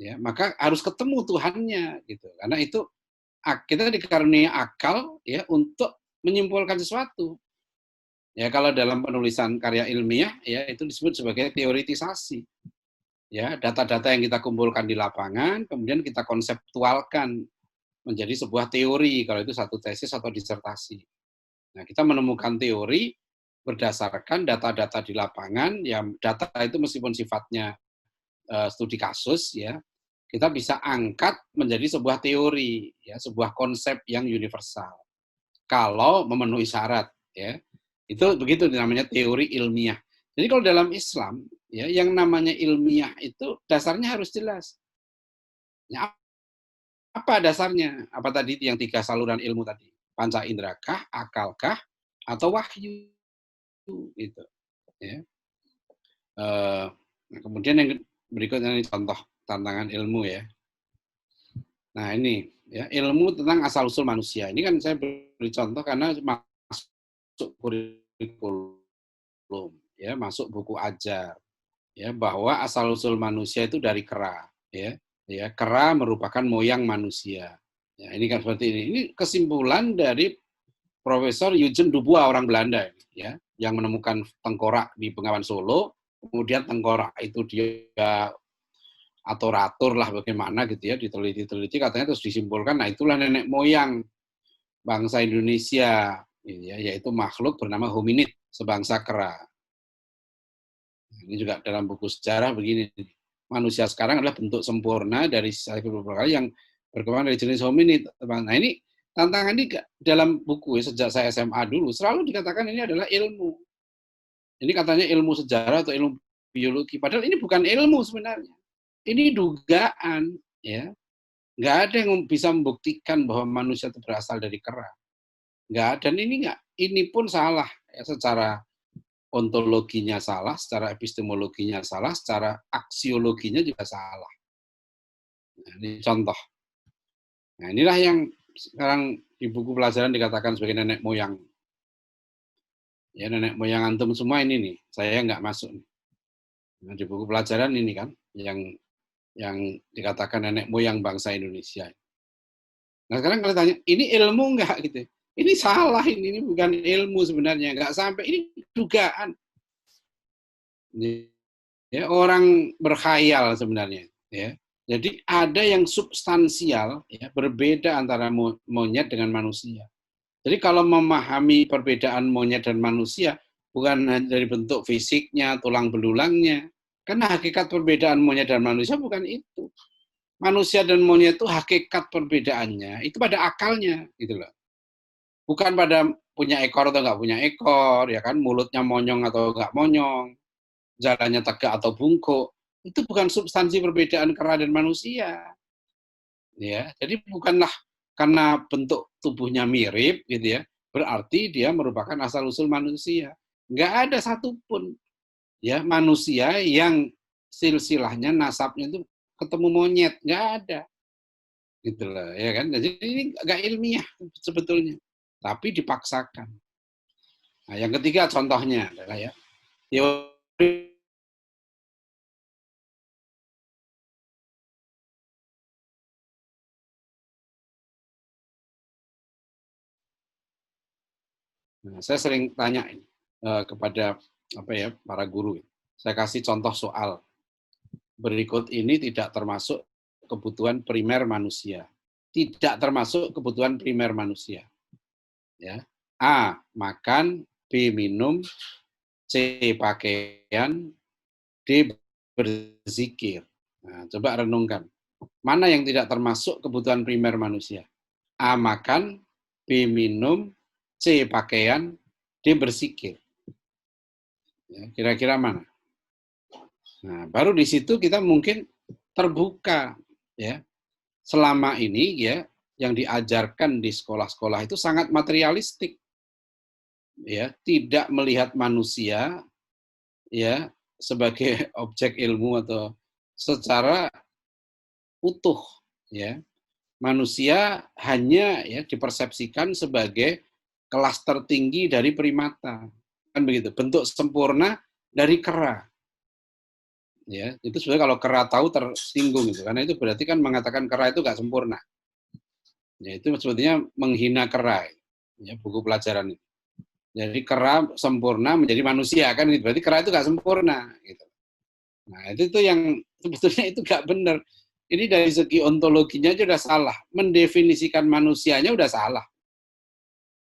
ya, maka harus ketemu Tuhannya gitu. Karena itu kita dikaruniai akal ya untuk menyimpulkan sesuatu. Ya, kalau dalam penulisan karya ilmiah ya itu disebut sebagai teoritisasi. Ya, data-data yang kita kumpulkan di lapangan kemudian kita konseptualkan menjadi sebuah teori, kalau itu satu tesis atau disertasi. Nah, kita menemukan teori berdasarkan data-data di lapangan, yang data itu meskipun sifatnya studi kasus, ya, kita bisa angkat menjadi sebuah teori, ya, sebuah konsep yang universal. Kalau memenuhi syarat, ya, itu begitu namanya teori ilmiah. Jadi kalau dalam Islam, ya, yang namanya ilmiah itu dasarnya harus jelas. Ya, apa dasarnya? Apa tadi yang 3 saluran ilmu tadi? Panca indrakah, akalkah, atau wahyu? Gitu. Ya. Kemudian yang berikutnya ini contoh tantangan ilmu ya. Nah ini ya, ilmu tentang asal usul manusia. Ini kan saya beri contoh karena masuk kurikulum, ya, masuk buku ajar, ya, bahwa asal usul manusia itu dari kera, ya. Ya, kera merupakan moyang manusia. Ya, ini kan seperti ini. Ini kesimpulan dari Profesor Eugen Dubois, orang Belanda, ya, yang menemukan tengkorak di Bengawan Solo. Kemudian tengkorak itu dia atur-atur lah bagaimana gitu ya, diteliti-teliti, katanya terus disimpulkan, nah itulah nenek moyang bangsa Indonesia, ya, yaitu makhluk bernama hominid, sebangsa kera. Ini juga dalam buku sejarah begini. Manusia sekarang adalah bentuk sempurna dari sisa beberapa kali yang berkembang dari jenis hominid. Nah ini tantangan ini dalam buku sejak saya SMA dulu selalu dikatakan ini adalah ilmu. Ini katanya ilmu sejarah atau ilmu biologi. Padahal ini bukan ilmu sebenarnya. Ini dugaan, ya. Nggak ada yang bisa membuktikan bahwa manusia itu berasal dari kera. Nggak ada. Dan ini pun salah ya, secara ontologinya salah, secara epistemologinya salah, secara aksiologinya juga salah. Nah, ini contoh. Nah, inilah yang sekarang di buku pelajaran dikatakan sebagai nenek moyang. Ya, nenek moyang antum semua ini nih, saya nggak masuk. Nah, di buku pelajaran ini kan, yang dikatakan nenek moyang bangsa Indonesia. Nah, sekarang kalau tanya, ini ilmu nggak gitu? Ini salah, ini bukan ilmu sebenarnya, nggak sampai, ini dugaan. Ya, orang berkhayal sebenarnya. Ya. Jadi ada yang substansial, ya, berbeda antara monyet dengan manusia. Jadi kalau memahami perbedaan monyet dan manusia, bukan hanya dari bentuk fisiknya, tulang belulangnya, karena hakikat perbedaan monyet dan manusia bukan itu. Manusia dan monyet itu hakikat perbedaannya, itu pada akalnya, gitu loh. Bukan pada punya ekor atau nggak punya ekor, ya kan, mulutnya monyong atau nggak monyong, jalannya tegak atau bungkuk. Itu bukan substansi perbedaan kera dan manusia. Ya, jadi bukanlah karena bentuk tubuhnya mirip, gitu ya, berarti dia merupakan asal-usul manusia. Nggak ada satupun ya manusia yang silsilahnya, nasabnya itu ketemu monyet, nggak ada. Gitu loh, ya kan. Jadi ini nggak ilmiah sebetulnya, tapi dipaksakan. Nah, yang ketiga contohnya adalah ya teori Nah, saya sering tanya kepada para guru. Saya kasih contoh soal. Berikut ini tidak termasuk kebutuhan primer manusia. Tidak termasuk kebutuhan primer manusia. Ya. A, makan, B, minum, C, pakaian, D, berzikir. Nah, coba renungkan. Mana yang tidak termasuk kebutuhan primer manusia? A, makan, B, minum, C, pakaian, D, berzikir. Ya, kira-kira mana? Nah, baru di situ kita mungkin terbuka, ya. Selama ini ya yang diajarkan di sekolah-sekolah itu sangat materialistik. Ya, tidak melihat manusia ya sebagai objek ilmu atau secara utuh, ya. Manusia hanya ya dipersepsikan sebagai kelas tertinggi dari primata. Kan begitu, bentuk sempurna dari kera. Ya, itu sebenarnya kalau kera tahu tersinggung itu, karena itu berarti kan mengatakan kera itu nggak sempurna. Ya, itu sebetulnya menghina kera. Ya, buku pelajaran itu. Jadi kera sempurna menjadi manusia kan, berarti kera itu nggak sempurna. Gitu. Nah itu yang sebetulnya itu nggak benar. Ini dari segi ontologinya aja udah salah, mendefinisikan manusianya udah salah.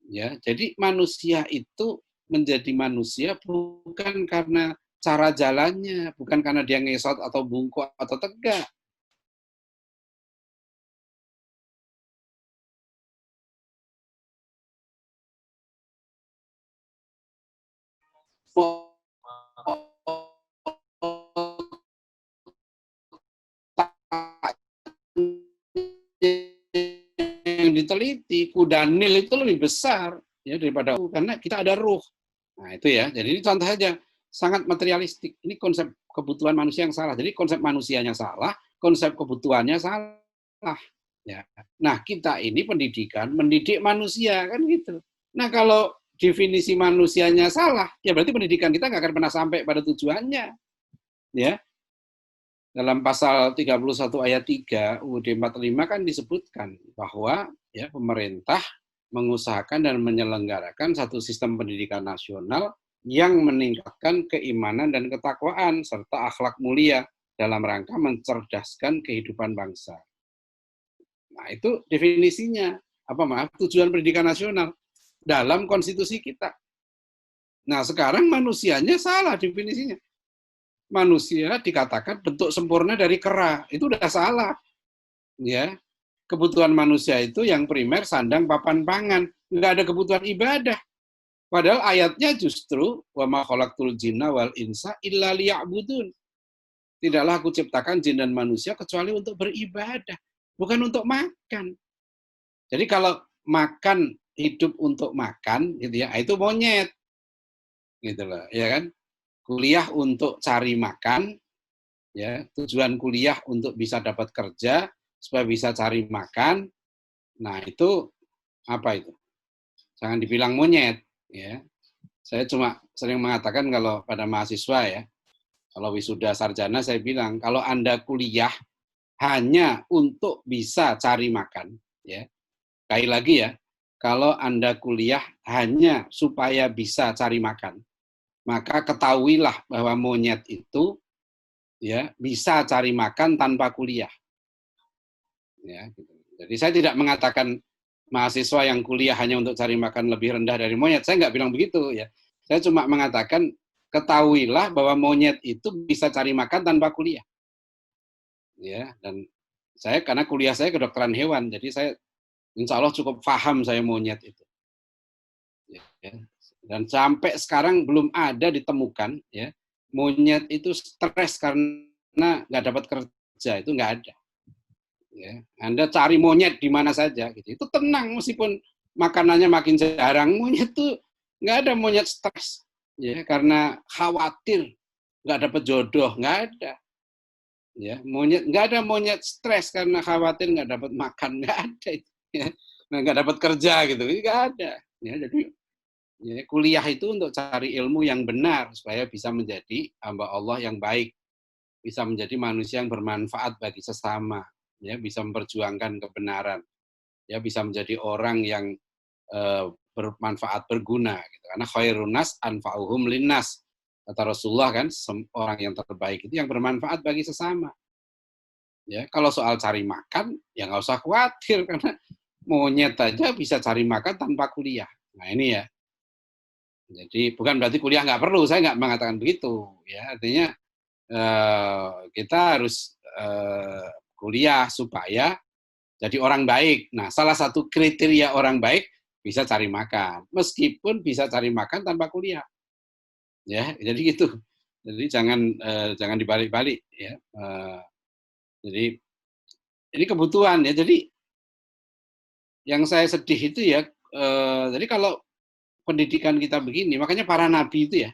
Ya, jadi manusia itu menjadi manusia bukan karena cara jalannya, bukan karena dia ngesot atau bungkuk atau tegak. Yang diteliti, kuda Nil itu lebih besar ya daripada karena kita ada ruh. Nah itu ya, jadi ini contoh saja sangat materialistik. Ini konsep kebutuhan manusia yang salah. Jadi konsep manusianya salah, konsep kebutuhannya salah. Ya. Nah kita ini pendidikan mendidik manusia kan gitu. Nah kalau definisi manusianya salah, ya berarti pendidikan kita nggak akan pernah sampai pada tujuannya. Ya. Dalam pasal 31 ayat 3 UUD 45 kan disebutkan bahwa ya pemerintah mengusahakan dan menyelenggarakan satu sistem pendidikan nasional yang meningkatkan keimanan dan ketakwaan serta akhlak mulia dalam rangka mencerdaskan kehidupan bangsa. Nah, itu definisinya. Tujuan pendidikan nasional dalam konstitusi kita. Nah, sekarang manusianya salah definisinya. Manusia dikatakan bentuk sempurna dari kera, itu udah salah. Ya, kebutuhan manusia itu yang primer sandang papan pangan, nggak ada kebutuhan ibadah. Padahal ayatnya justru wa ma khalaqtul jinna wal insa illa liya'budun. Tidaklah aku ciptakan jin dan manusia kecuali untuk beribadah, bukan untuk makan. Jadi kalau makan hidup untuk makan gitu ya, itu monyet. Gitu loh, ya kan? Kuliah untuk cari makan, ya tujuan kuliah untuk bisa dapat kerja supaya bisa cari makan. Nah itu apa itu? Jangan dibilang monyet, ya. Saya cuma sering mengatakan kalau pada mahasiswa ya, kalau wisuda sarjana saya bilang kalau Anda kuliah hanya untuk bisa cari makan, ya. Sekali lagi ya, kalau Anda kuliah hanya supaya bisa cari makan, maka ketahuilah bahwa monyet itu ya bisa cari makan tanpa kuliah. Ya, gitu. Jadi saya tidak mengatakan mahasiswa yang kuliah hanya untuk cari makan lebih rendah dari monyet. Saya nggak bilang begitu ya. Saya cuma mengatakan ketahuilah bahwa monyet itu bisa cari makan tanpa kuliah. Ya, dan saya karena kuliah saya kedokteran hewan, jadi saya insya Allah cukup paham saya monyet itu. Ya. Dan sampai sekarang belum ada ditemukan ya monyet itu stres karena nggak dapat kerja, itu nggak ada. Ya, Anda cari monyet di mana saja, gitu. Itu tenang meskipun makanannya makin jarang, monyet itu nggak ada monyet stres, ya karena khawatir nggak dapat jodoh, nggak ada. Ya, monyet nggak ada monyet stres karena khawatir nggak dapat makan, nggak ada itu. Ya. Nah, nggak dapat kerja gitu, nggak ada. Ya, jadi ya, kuliah itu untuk cari ilmu yang benar supaya bisa menjadi hamba Allah yang baik, bisa menjadi manusia yang bermanfaat bagi sesama, ya bisa memperjuangkan kebenaran, ya bisa menjadi orang yang bermanfaat berguna. Gitu. Karena khairun nas anfa'uhum linnas, kata Rasulullah kan, orang yang terbaik itu yang bermanfaat bagi sesama. Ya kalau soal cari makan, ya nggak usah khawatir karena monyet aja bisa cari makan tanpa kuliah. Nah ini ya. Jadi bukan berarti kuliah nggak perlu, saya nggak mengatakan begitu. Ya artinya kita harus kuliah supaya jadi orang baik. Nah salah satu kriteria orang baik bisa cari makan, meskipun bisa cari makan tanpa kuliah. Ya jadi gitu. Jadi jangan dibalik-balik. Ya. Jadi ini kebutuhan ya. Jadi yang saya sedih itu ya. Jadi kalau pendidikan kita begini, makanya para nabi itu ya,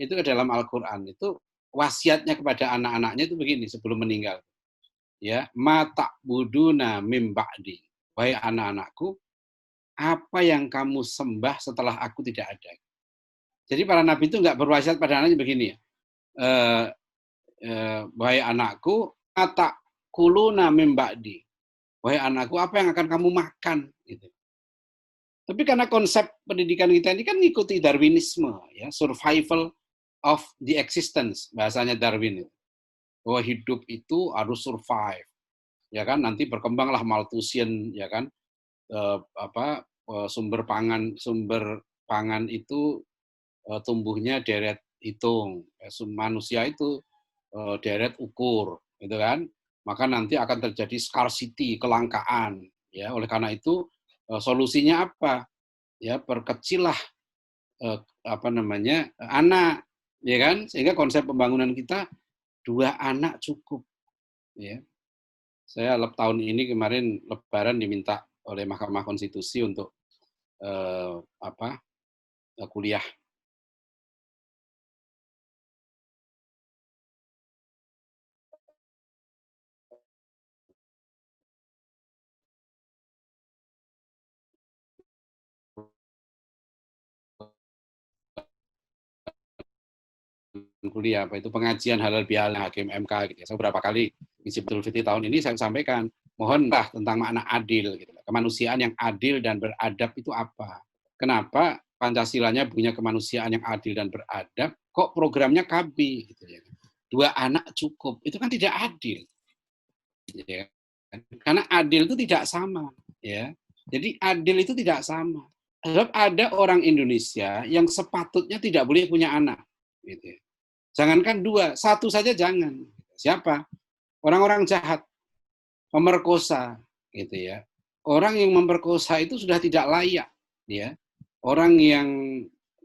itu dalam Al-Quran itu wasiatnya kepada anak-anaknya itu begini sebelum meninggal. Ya, mata buduna mim ba'di. Wahai anak-anakku, apa yang kamu sembah setelah aku tidak ada? Jadi para nabi itu nggak berwasiat pada anaknya begini ya. wahai anakku, kata kuluna mim ba'di. Wahai anakku, apa yang akan kamu makan? Gitu. Tapi karena konsep pendidikan kita ini kan ngikuti Darwinisme, ya, survival of the existence, bahasanya Darwin itu. Bahwa hidup itu harus survive, ya kan? Nanti berkembanglah Malthusian, ya kan? Sumber pangan itu tumbuhnya deret hitung, manusia itu deret ukur, gitu kan? Maka nanti akan terjadi scarcity, kelangkaan, ya. Oleh karena itu solusinya apa? Ya, perkecillah anak, ya kan? Sehingga konsep pembangunan kita 2 anak cukup, ya. Saya tahun ini kemarin Lebaran diminta oleh Mahkamah Konstitusi untuk kuliah. Kuliah pengajian halal bihalal hakim MK gitu ya. Saya beberapa kali ngisi Idul Fitri tahun ini saya sampaikan, mohonlah tentang makna adil gitu. Kemanusiaan yang adil dan beradab itu apa? Kenapa Pancasilanya punya kemanusiaan yang adil dan beradab, kok programnya KB gitu ya. 2 anak cukup. Itu kan tidak adil. Ya. Karena adil itu tidak sama, ya. Jadi adil itu tidak sama. Sebab ada orang Indonesia yang sepatutnya tidak boleh punya anak, gitu ya. Jangankan 2, 1 saja jangan. Siapa? Orang-orang jahat, pemerkosa, gitu ya. Orang yang memperkosa itu sudah tidak layak, ya. Orang yang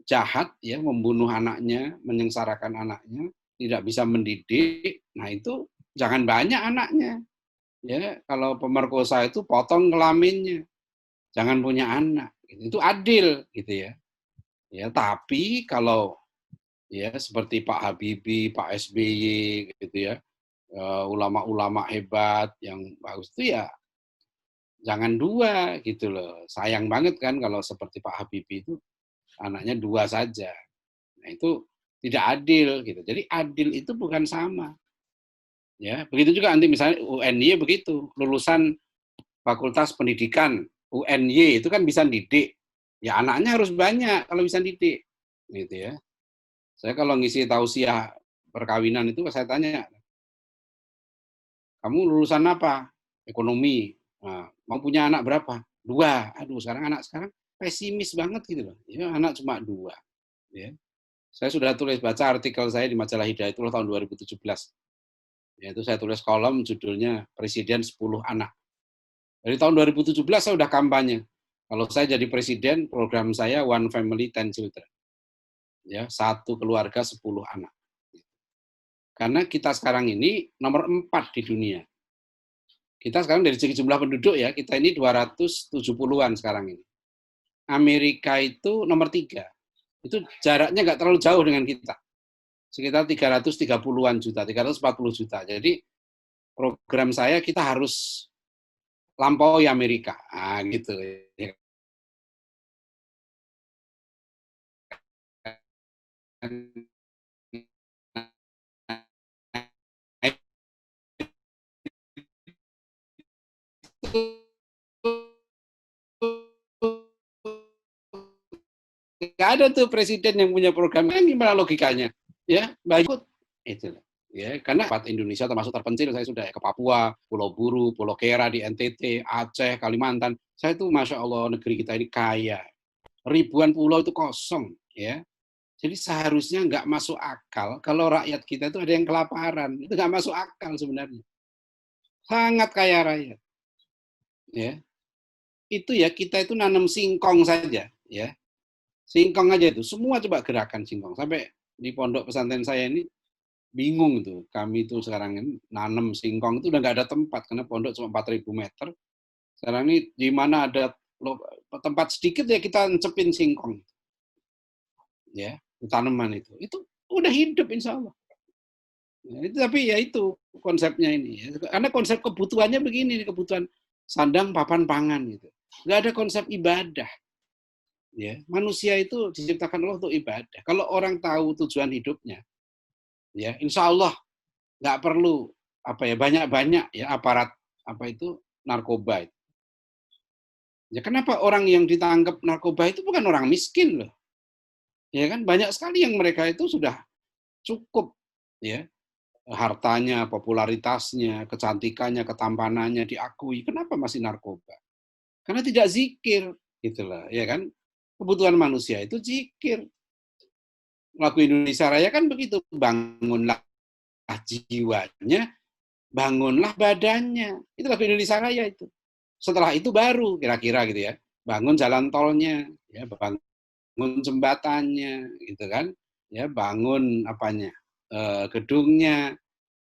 jahat, ya, membunuh anaknya, menyengsarakan anaknya, tidak bisa mendidik, nah itu jangan banyak anaknya. Ya, kalau pemerkosa itu potong kelaminnya, jangan punya anak. Itu adil, gitu ya. Ya, tapi kalau ya seperti Pak Habibie, Pak SBY, gitu ya, ulama-ulama hebat yang bagus itu ya jangan 2 gitu loh. Sayang banget kan kalau seperti Pak Habibie itu anaknya 2 saja. Nah, itu tidak adil gitu. Jadi adil itu bukan sama. Ya, begitu juga nanti misalnya UNY begitu, lulusan Fakultas Pendidikan UNY itu kan bisa didik. Ya anaknya harus banyak kalau bisa didik. Gitu ya. Saya kalau ngisi tausiah perkawinan itu saya tanya, kamu lulusan apa? Ekonomi. Nah, mau punya anak berapa? 2. Aduh, anak sekarang pesimis banget gitu loh. Ya, anak cuma 2. Ya. Saya sudah baca artikel saya di majalah Hidayatullah tahun 2017. Yaitu saya tulis kolom judulnya Presiden 10 Anak. Dari tahun 2017 saya sudah kampanye. Kalau saya jadi presiden, program saya One Family 10 Children. Ya, 1 keluarga 10 anak. Karena kita sekarang ini nomor 4 di dunia. Kita sekarang dari segi jumlah penduduk ya, kita ini 270-an sekarang ini. Amerika itu nomor 3. Itu jaraknya nggak terlalu jauh dengan kita. Sekitar 330-an juta, 340 juta. Jadi program saya kita harus lampaui Amerika. Nah, gitu. Nggak ada tuh presiden yang punya program. Gimana logikanya? Ya, baik itu. Ya, karena Indonesia termasuk terpencil, saya sudah ke Papua, Pulau Buru, Pulau Kera di NTT, Aceh, Kalimantan. Saya tuh Masya Allah negeri kita ini kaya. Ribuan pulau itu kosong, ya. Jadi seharusnya nggak masuk akal kalau rakyat kita itu ada yang kelaparan. Itu nggak masuk akal sebenarnya. Sangat kaya rakyat. Ya. Itu ya kita itu nanam singkong saja, ya. Singkong aja itu, semua coba gerakan singkong. Sampai di pondok pesantren saya ini bingung tuh. Kami itu sekarang ini nanam singkong itu udah nggak ada tempat karena pondok cuma 4.000 meter. Sekarang ini di mana ada tempat sedikit ya kita encepin singkong. Ya, tanaman itu udah hidup insya Allah. Ya, itu, tapi ya itu konsepnya ini. Ya. Karena konsep kebutuhannya begini, kebutuhan sandang, papan, pangan gitu. Nggak ada konsep ibadah. Ya, manusia itu diciptakan Allah untuk ibadah. Kalau orang tahu tujuan hidupnya, ya insya Allah nggak perlu banyak-banyak ya aparat narkoba. Ya kenapa orang yang ditangkap narkoba itu bukan orang miskin loh. Ya kan banyak sekali yang mereka itu sudah cukup ya hartanya, popularitasnya, kecantikannya, ketampanannya diakui. Kenapa masih narkoba? Karena tidak zikir gitulah, ya kan? Kebutuhan manusia itu zikir. Lagu Indonesia Raya kan begitu, bangunlah jiwanya, bangunlah badannya. Itu lagu Indonesia Raya itu. Setelah itu baru kira-kira gitu ya, bangun jalan tolnya, ya bangun jembatannya, gitu kan? Ya bangun gedungnya.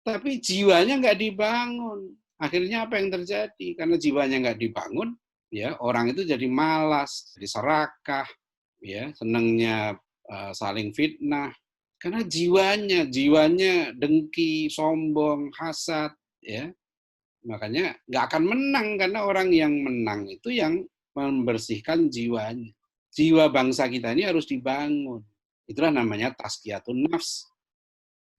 Tapi jiwanya nggak dibangun. Akhirnya apa yang terjadi? Karena jiwanya nggak dibangun, ya orang itu jadi malas, jadi serakah, ya senangnya saling fitnah. Karena jiwanya dengki, sombong, hasad, ya. Makanya nggak akan menang karena orang yang menang itu yang membersihkan jiwanya. Jiwa bangsa kita ini harus dibangun. Itulah namanya tazkiyatun nafs.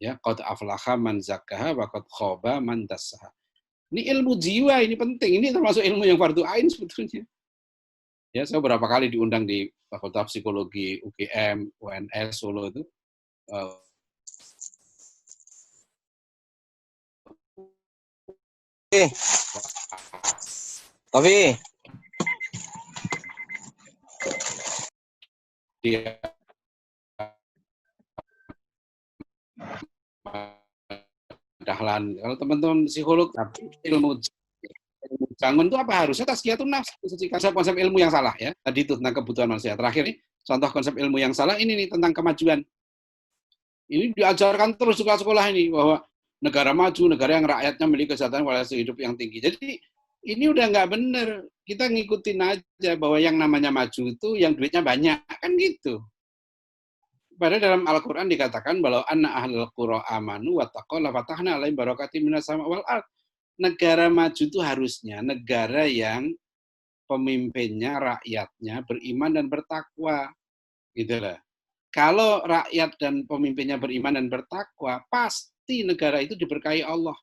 Ya, qad aflaha man zakkaha wa qad khaba man dassaha. Ini ilmu jiwa, ini penting. Ini termasuk ilmu yang fardu ain sebetulnya. Ya, saya berapa kali diundang di Fakultas Psikologi UGM, UNS Solo itu. Tapi dia dahlan. Kalau teman-teman psikolog ilmu bangun itu apa harusnya tazkiyatun nafs, konsep ilmu yang salah ya. Tadi itu tentang kebutuhan manusia. Terakhir nih contoh konsep ilmu yang salah ini nih tentang kemajuan. Ini diajarkan terus sekolah-sekolah ini bahwa negara maju, negara yang rakyatnya memiliki kesejahteraan kualitas hidup yang tinggi. Jadi ini udah nggak benar. Kita ngikutin aja bahwa yang namanya maju itu yang duitnya banyak kan gitu. Padahal dalam Al-Quran dikatakan bahwa anna ahlul qura amanu wattaqaw la fatahna alaihim barakatim minas sama wal ard. Negara maju itu harusnya negara yang pemimpinnya, rakyatnya beriman dan bertakwa. Gitu lah. Kalau rakyat dan pemimpinnya beriman dan bertakwa, pasti negara itu diberkahi Allah.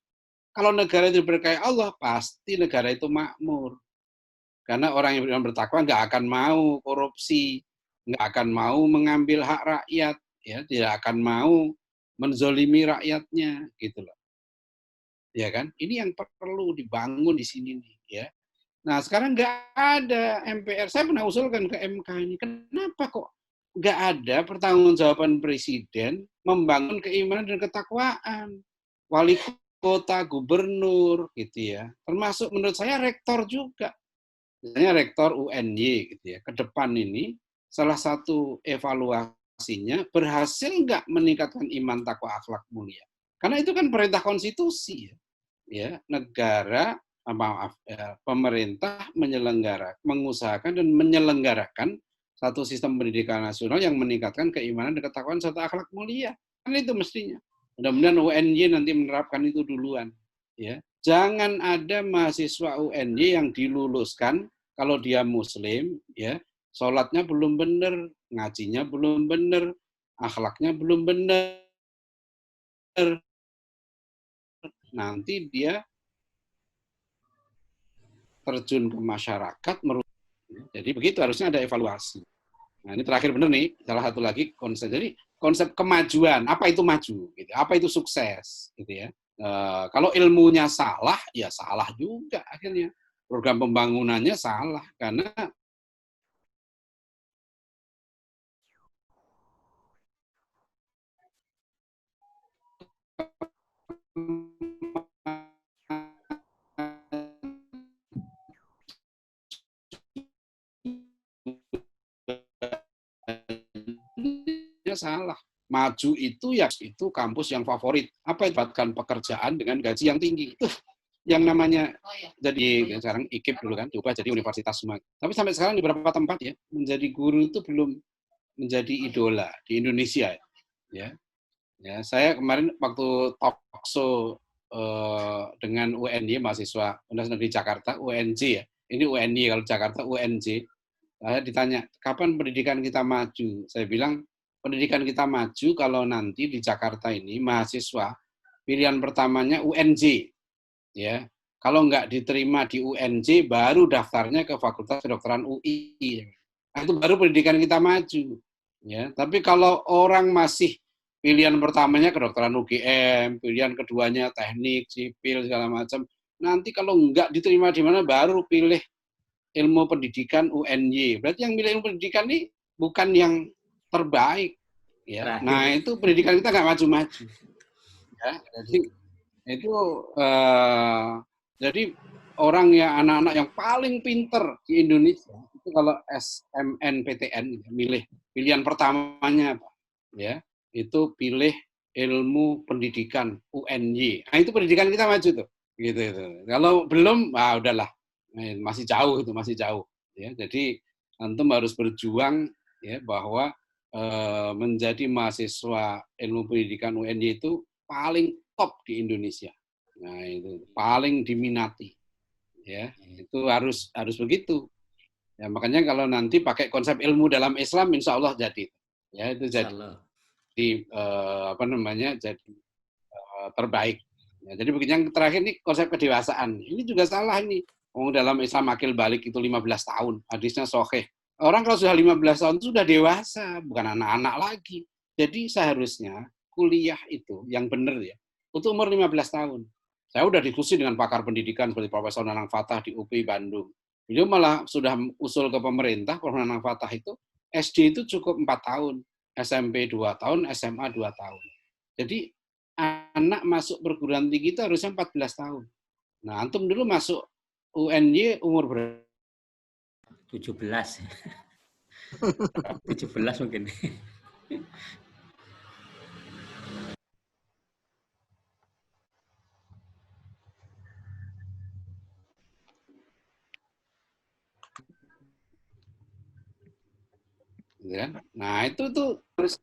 Kalau negara itu diberkahi Allah, pasti negara itu makmur. Karena orang yang beriman bertakwa nggak akan mau korupsi, nggak akan mau mengambil hak rakyat, ya, tidak akan mau menzolimi rakyatnya, gitu loh. Ya kan? Ini yang perlu dibangun di sini nih, ya. Nah, sekarang nggak ada MPR. Saya pernah usulkan ke MK ini, kenapa kok nggak ada pertanggungjawaban presiden membangun keimanan dan ketakwaan, wali kota, gubernur, gitu ya. Termasuk menurut saya rektor juga. Misalnya rektor UNY, gitu ya. Ke depan ini salah satu evaluasinya berhasil nggak meningkatkan iman, takwa, akhlak mulia. Karena itu kan perintah konstitusi, ya. Negara, pemerintah mengusahakan dan menyelenggarakan satu sistem pendidikan nasional yang meningkatkan keimanan dan ketakwaan serta akhlak mulia. Kan itu mestinya. Mudah-mudahan UNY nanti menerapkan itu duluan. Ya. Jangan ada mahasiswa UNY yang diluluskan kalau dia muslim, ya, sholatnya belum benar, ngajinya belum benar, akhlaknya belum benar. Nanti dia terjun ke masyarakat. Jadi begitu harusnya ada evaluasi. Nah ini terakhir benar nih, salah satu lagi konsep. Jadi konsep kemajuan, apa itu maju? Gitu. Apa itu sukses? Gitu ya. Kalau ilmunya salah, ya salah juga akhirnya. Program pembangunannya salah karena salah. Maju itu ya itu kampus yang favorit. Apa itu? Dapatkan pekerjaan dengan gaji yang tinggi. Itu yang namanya jadi sekarang IKIP dulu kan, coba jadi universitas semua. Tapi sampai sekarang di beberapa tempat ya menjadi guru itu belum menjadi idola di Indonesia. Ya, saya kemarin waktu talkshow dengan UNY mahasiswa Universitas Negeri Jakarta UNJ ya. Ini UNY kalau Jakarta UNJ. Saya ditanya kapan pendidikan kita maju. Saya bilang pendidikan kita maju kalau nanti di Jakarta ini mahasiswa pilihan pertamanya UNJ, ya. Kalau nggak diterima di UNJ, baru daftarnya ke Fakultas Kedokteran UI. Nah, itu baru pendidikan kita maju. Ya, tapi kalau orang masih pilihan pertamanya kedokteran UGM, pilihan keduanya teknik, sipil, segala macam, nanti kalau nggak diterima di mana, baru pilih ilmu pendidikan UNY. Berarti yang milih ilmu pendidikan ini bukan yang terbaik. Ya. Nah, itu pendidikan kita nggak maju-maju. Ya, jadi orang yang anak-anak yang paling pinter di Indonesia itu kalau SMNPTN milih pilihan pertamanya apa? Ya, itu pilih ilmu pendidikan UNY. Nah, itu pendidikan kita maju tuh. Gitu itu. Kalau belum, udahlah. Masih jauh itu, masih jauh. Ya, jadi antum harus berjuang ya bahwa menjadi mahasiswa ilmu pendidikan UNY itu paling top di Indonesia. Nah, itu paling diminati. Ya, itu harus begitu. Ya, makanya kalau nanti pakai konsep ilmu dalam Islam, insya Allah jadi. Ya, itu jadi jadi terbaik. Ya, jadi begini, yang terakhir nih konsep kedewasaan. Ini juga salah nih. Dalam Islam akil balik itu 15 tahun. Hadisnya sahih. Orang kalau sudah 15 tahun itu sudah dewasa, bukan anak-anak lagi. Jadi seharusnya kuliah itu yang benar ya, untuk umur 15 tahun. Saya udah diskusi dengan pakar pendidikan seperti Profesor Nanang Fatah di UPI Bandung. Beliau malah sudah usul ke pemerintah, Profesor Nanang Fatah itu, SD itu cukup 4 tahun, SMP 2 tahun, SMA 2 tahun. Jadi anak masuk perguruan tinggi itu harusnya 14 tahun. Nah, antum dulu masuk UNY umur berapa? 17. 17 mungkin. Ya. Nah, itu tuh terus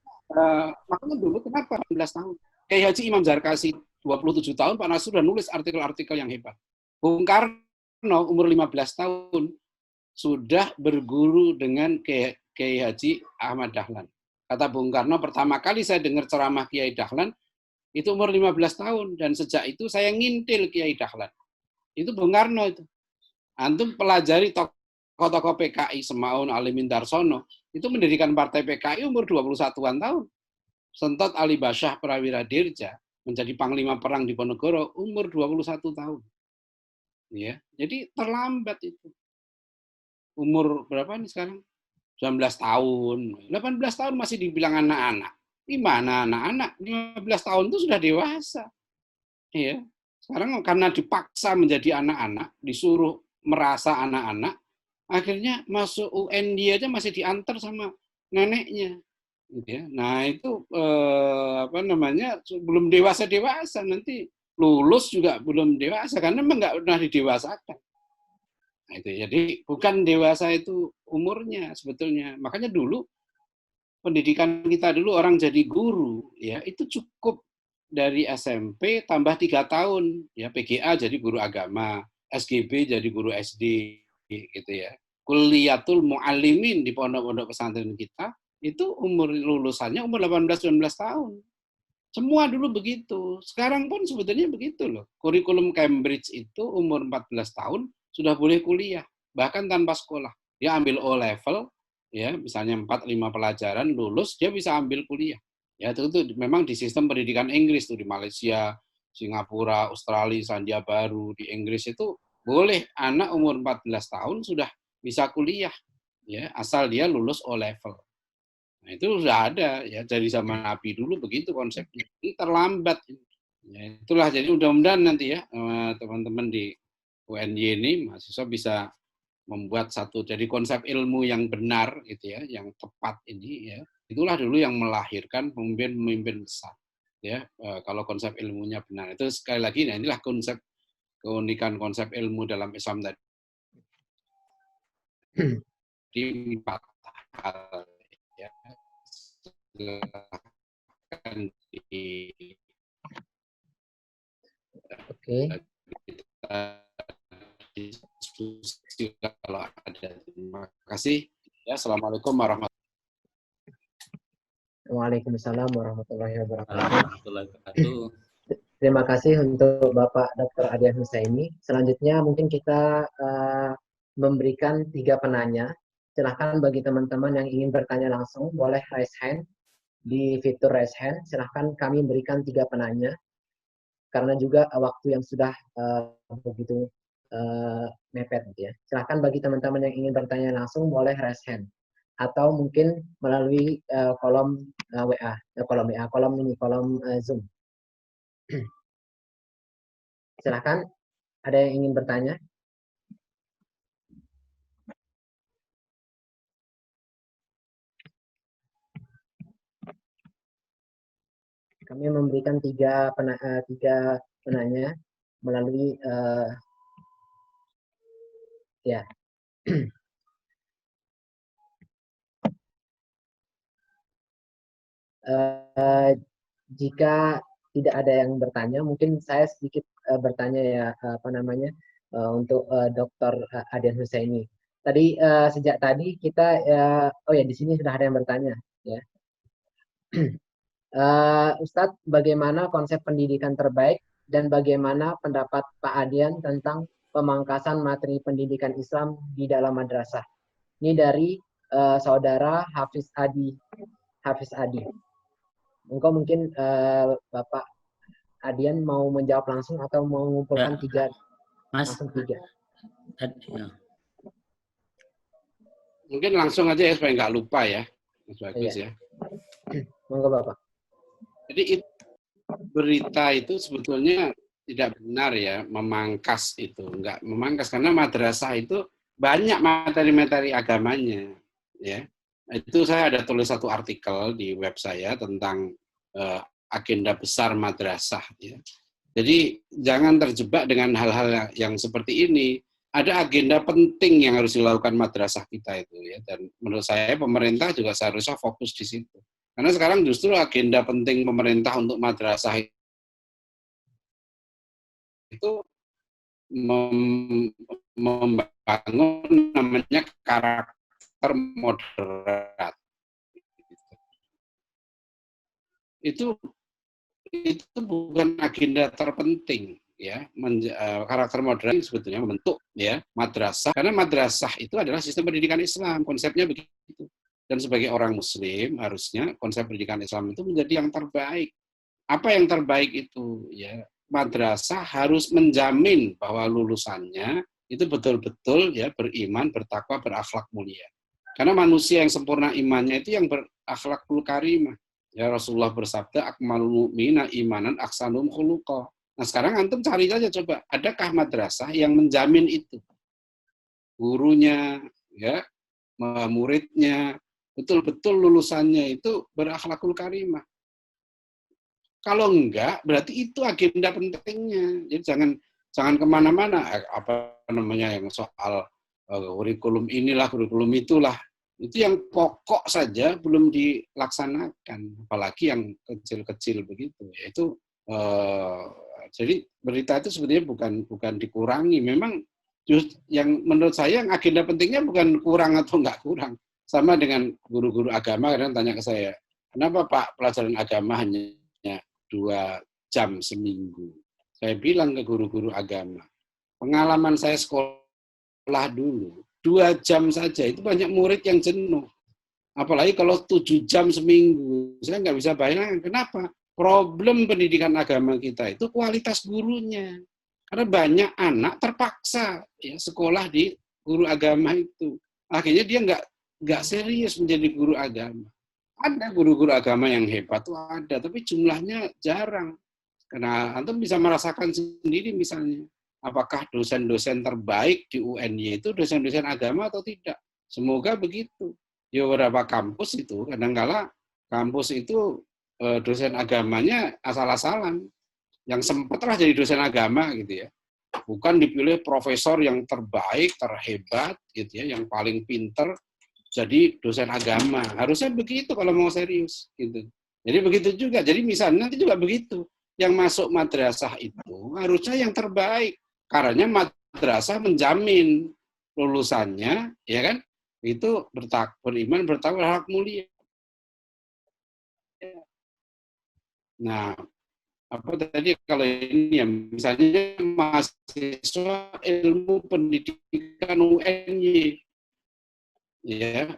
makanya dulu kenapa 14 tahun? Kayak Haji Imam Zarkasi 27 tahun Pak Nasr sudah nulis artikel-artikel yang hebat. Bung Karno umur 15 tahun sudah berguru dengan Kiai Haji Ahmad Dahlan. Kata Bung Karno, pertama kali saya dengar ceramah Kiai Dahlan itu umur 15 tahun dan sejak itu saya ngintil Kiai Dahlan. Itu Bung Karno itu. Antum pelajari tokoh-tokoh PKI Semaun Alimin Darsono itu mendirikan partai PKI umur 21-an tahun. Sentot Ali Basyah Prawira Dirja menjadi panglima perang di Ponorogo umur 21 tahun. Ya, jadi terlambat itu. Umur berapa nih sekarang? 19 tahun. 18 tahun masih dibilang anak-anak. Gimana anak-anak? 15 tahun itu sudah dewasa. Ya. Sekarang karena dipaksa menjadi anak-anak, disuruh merasa anak-anak, akhirnya masuk UNY aja masih diantar sama neneknya. Ya. Nah itu belum dewasa nanti lulus juga belum dewasa karena memang nggak pernah didewasakan. Nah, itu jadi bukan dewasa itu umurnya sebetulnya. Makanya dulu pendidikan kita dulu orang jadi guru ya itu cukup dari SMP tambah 3 tahun ya PGA jadi guru agama, SGB jadi guru SD gitu ya. Kuliatul Muallimin di pondok-pondok pesantren kita itu umur lulusannya umur 18-19 tahun. Semua dulu begitu. Sekarang pun sebetulnya begitu loh. Kurikulum Cambridge itu umur 14 tahun sudah boleh kuliah, bahkan tanpa sekolah. Dia ambil O-level, ya misalnya 4-5 pelajaran, lulus, dia bisa ambil kuliah. Ya itu memang di sistem pendidikan Inggris tuh di Malaysia, Singapura, Australia, Selandia Baru, di Inggris itu boleh anak umur 14 tahun sudah bisa kuliah, ya asal dia lulus O-level. Nah, itu sudah ada ya dari zaman Nabi dulu begitu konsepnya. Ini terlambat. Ya, itulah jadi mudah-mudahan nanti ya teman-teman di UNY ini mahasiswa bisa membuat satu jadi konsep ilmu yang benar gitu ya, yang tepat ini ya. Itulah dulu yang melahirkan pemimpin-pemimpin besar. Ya, kalau konsep ilmunya benar. Itu sekali lagi nah inilah konsep keunikan konsep ilmu dalam Islam tadi. Di 4 hal ya. Oke. Diskusi kalau ada. Terima kasih. Ya, assalamualaikum warahmatullahi wabarakatuh. Waalaikumsalam warahmatullahi wabarakatuh. Warahmatullahi wabarakatuh. Terima kasih untuk Bapak Dr. Adian Husaini. Selanjutnya mungkin kita memberikan 3 penanya. Silahkan bagi teman-teman yang ingin bertanya langsung, boleh raise hand di fitur raise hand. Silahkan kami berikan 3 penanya. Karena juga waktu yang sudah begitu mepet gitu ya. Silahkan bagi teman-teman yang ingin bertanya langsung, boleh raise hand. Atau mungkin melalui kolom WA, kolom Zoom. Silahkan, ada yang ingin bertanya? Kami memberikan 3 penanya melalui ya. Jika tidak ada yang bertanya, mungkin saya sedikit bertanya ya, untuk Dr. Adian Husaini. Tadi sejak tadi kita, oh ya, di sini sudah ada yang bertanya, ya. Ustadz, bagaimana konsep pendidikan terbaik dan bagaimana pendapat Pak Adian tentang pemangkasan materi pendidikan Islam di dalam madrasah? Ini dari saudara Hafiz Adi. Engkau mungkin Bapak Adian mau menjawab langsung atau mau mengumpulkan 3? Mas. Langsung 3. Ya. Mungkin langsung aja ya supaya nggak lupa ya, Mas Bagus ya. Monggo Bapak. Jadi berita itu sebetulnya tidak benar ya, memangkas itu. Enggak memangkas, karena madrasah itu banyak materi-materi agamanya. Ya. Itu saya ada tulis satu artikel di web saya tentang agenda besar madrasah. Ya. Jadi jangan terjebak dengan hal-hal yang seperti ini. Ada agenda penting yang harus dilakukan madrasah kita itu. Ya. Dan menurut saya pemerintah juga seharusnya fokus di situ. Karena sekarang justru agenda penting pemerintah untuk madrasah itu membangun namanya karakter moderat. Itu bukan agenda terpenting ya. Karakter moderat sebetulnya membentuk ya madrasah, karena madrasah itu adalah sistem pendidikan Islam, konsepnya begitu. Dan sebagai orang Muslim, harusnya konsep pendidikan Islam itu menjadi yang terbaik. Apa yang terbaik itu? Ya, madrasah harus menjamin bahwa lulusannya itu betul-betul ya beriman, bertakwa, berakhlak mulia. Karena manusia yang sempurna imannya itu yang berakhlakul karimah. Ya, Rasulullah bersabda, akmalul mu'mina imanan aksanum khuluqa. Nah, sekarang antum cari saja coba, adakah madrasah yang menjamin itu? Gurunya, ya, muridnya, betul-betul lulusannya itu berakhlakul karimah. Kalau enggak, berarti itu agenda pentingnya. Jadi jangan kemana-mana. Apa namanya yang soal kurikulum inilah, kurikulum itulah. Itu yang pokok saja belum dilaksanakan. Apalagi yang kecil-kecil begitu. Yaitu jadi berita itu sebenarnya bukan dikurangi. Memang yang menurut saya yang agenda pentingnya bukan kurang atau enggak kurang. Sama dengan guru-guru agama, kadang tanya ke saya, kenapa Pak pelajaran agama hanya 2 jam seminggu? Saya bilang ke guru-guru agama, pengalaman saya sekolah dulu, 2 jam saja itu banyak murid yang jenuh. Apalagi kalau 7 jam seminggu, saya nggak bisa bayangkan. Kenapa? Problem pendidikan agama kita itu kualitas gurunya. Karena banyak anak terpaksa ya sekolah di guru agama itu. Akhirnya dia nggak serius menjadi guru agama. Ada guru-guru agama yang hebat tuh ada, tapi jumlahnya jarang. Karena antum bisa merasakan sendiri misalnya, apakah dosen-dosen terbaik di UNY itu dosen-dosen agama atau tidak? Semoga begitu. Di beberapa kampus itu, kadang-kala kampus itu dosen agamanya asal-asalan. Yang sempatlah jadi dosen agama gitu ya. Bukan dipilih profesor yang terbaik, terhebat gitu ya, yang paling pinter jadi dosen agama. Harusnya begitu kalau mau serius gitu. Jadi begitu juga. Jadi misalnya nanti juga begitu. Yang masuk madrasah itu harusnya yang terbaik. Karena madrasah menjamin lulusannya, ya kan? Itu beriman, bertakwa, hak mulia. Nah, apa tadi kalau ini ya misalnya mahasiswa ilmu pendidikan UNY ya,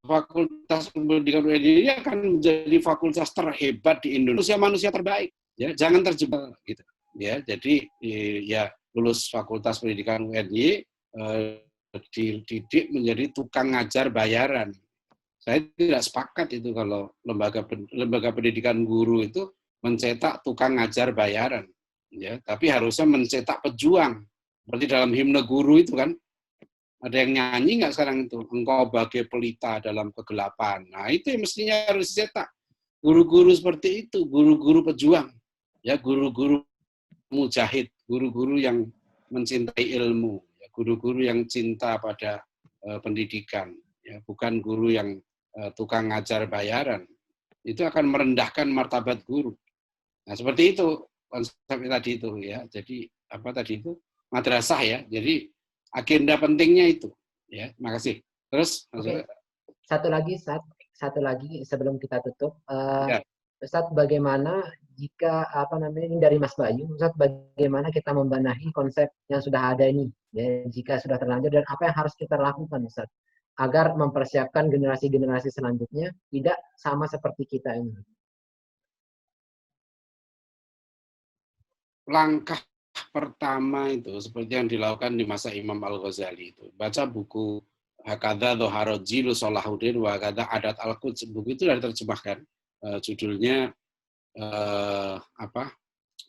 fakultas pendidikan UNY ini akan menjadi fakultas terhebat di Indonesia, manusia terbaik ya, jangan terjebak gitu ya. Jadi ya lulus fakultas pendidikan UNY dididik menjadi tukang ngajar bayaran. Saya tidak sepakat itu kalau lembaga pendidikan guru itu mencetak tukang ngajar bayaran, ya. Tapi harusnya mencetak pejuang. Seperti dalam himne guru itu kan, ada yang nyanyi nggak sekarang itu? Engkau bagai pelita dalam kegelapan. Nah itu yang mestinya harus dicetak. Guru-guru seperti itu, guru-guru pejuang, ya, guru-guru mujahid, guru-guru yang mencintai ilmu, ya, guru-guru yang cinta pada pendidikan, ya, bukan guru yang tukang ngajar bayaran. Itu akan merendahkan martabat guru. Nah, seperti itu konsepnya tadi itu ya. Jadi apa tadi itu? Madrasah ya. Jadi agenda pentingnya itu ya. Makasih. Terus satu lagi sebelum kita tutup, ya. Ustadz, bagaimana jika ini dari Mas Bayu, Ustadz, bagaimana kita membenahi konsep yang sudah ada ini ya, jika sudah terlanjur, dan apa yang harus kita lakukan, Ustadz, agar mempersiapkan generasi-generasi selanjutnya tidak sama seperti kita ini? Langkah pertama itu seperti yang dilakukan di masa Imam Al-Ghazali itu. Baca buku Hakadha Dhoharojilu Salahuddin wa Hakadha Adat Al-Quds. Buku itu sudah diterjemahkan. Judulnya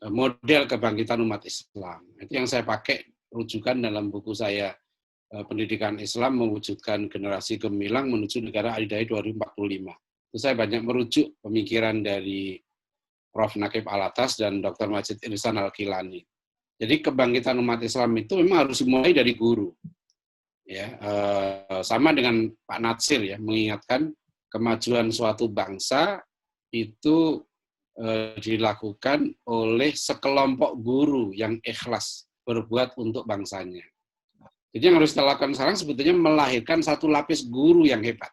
Model Kebangkitan Umat Islam. Itu yang saya pakai rujukan dalam buku saya, Pendidikan Islam Mewujudkan Generasi Gemilang Menuju Negara Adidaya 2045. Itu saya banyak merujuk pemikiran dari Prof. Naqib Alatas dan Dr. Majid Irsan Al-Kilani. Jadi kebangkitan umat Islam itu memang harus dimulai dari guru. Ya, sama dengan Pak Natsir ya, mengingatkan kemajuan suatu bangsa itu dilakukan oleh sekelompok guru yang ikhlas berbuat untuk bangsanya. Jadi yang harus kita lakukan sekarang sebetulnya melahirkan satu lapis guru yang hebat.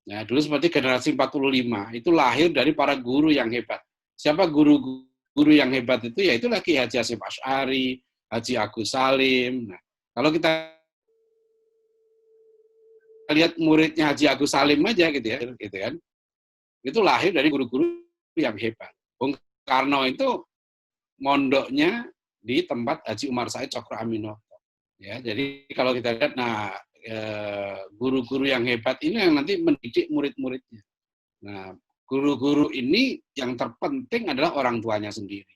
Nah, dulu seperti generasi 45, itu lahir dari para guru yang hebat. Siapa guru yang hebat itu? Ya itu lagi Haji Hasyim Asy'ari, Haji Agus Salim. Nah, kalau kita lihat muridnya Haji Agus Salim aja gitu kan. Itu lahir dari guru-guru yang hebat. Bung Karno itu mondoknya di tempat Haji Umar Said Cokro Aminoto. Ya, jadi kalau kita lihat, nah guru-guru yang hebat ini yang nanti mendidik murid-muridnya. Nah, guru-guru ini yang terpenting adalah orang tuanya sendiri.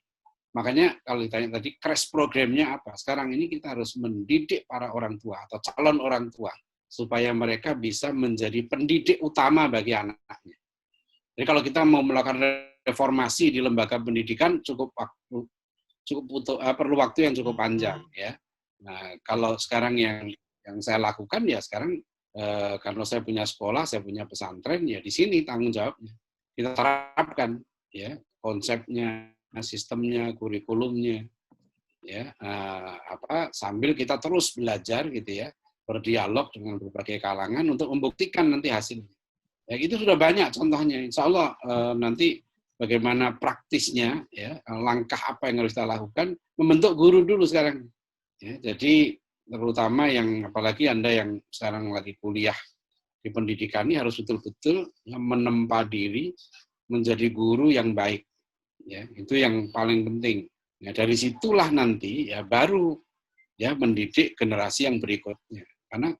Makanya kalau ditanya tadi crash programnya apa? Sekarang ini kita harus mendidik para orang tua atau calon orang tua supaya mereka bisa menjadi pendidik utama bagi anak-anaknya. Jadi kalau kita mau melakukan reformasi di lembaga pendidikan perlu waktu yang cukup panjang ya. Nah, kalau sekarang yang saya lakukan ya sekarang karena saya punya sekolah, saya punya pesantren, ya di sini tanggung jawabnya. Kita terapkan ya konsepnya, sistemnya, kurikulumnya, ya sambil kita terus belajar gitu ya, berdialog dengan berbagai kalangan untuk membuktikan nanti hasilnya. Ya itu sudah banyak contohnya. Insya Allah nanti bagaimana praktisnya, ya langkah apa yang harus kita lakukan, membentuk guru dulu sekarang. Ya, jadi terutama yang apalagi Anda yang sekarang lagi kuliah di pendidikan ini harus betul-betul menempa diri menjadi guru yang baik. Ya, itu yang paling penting. Ya, dari situlah nanti ya baru ya mendidik generasi yang berikutnya. Karena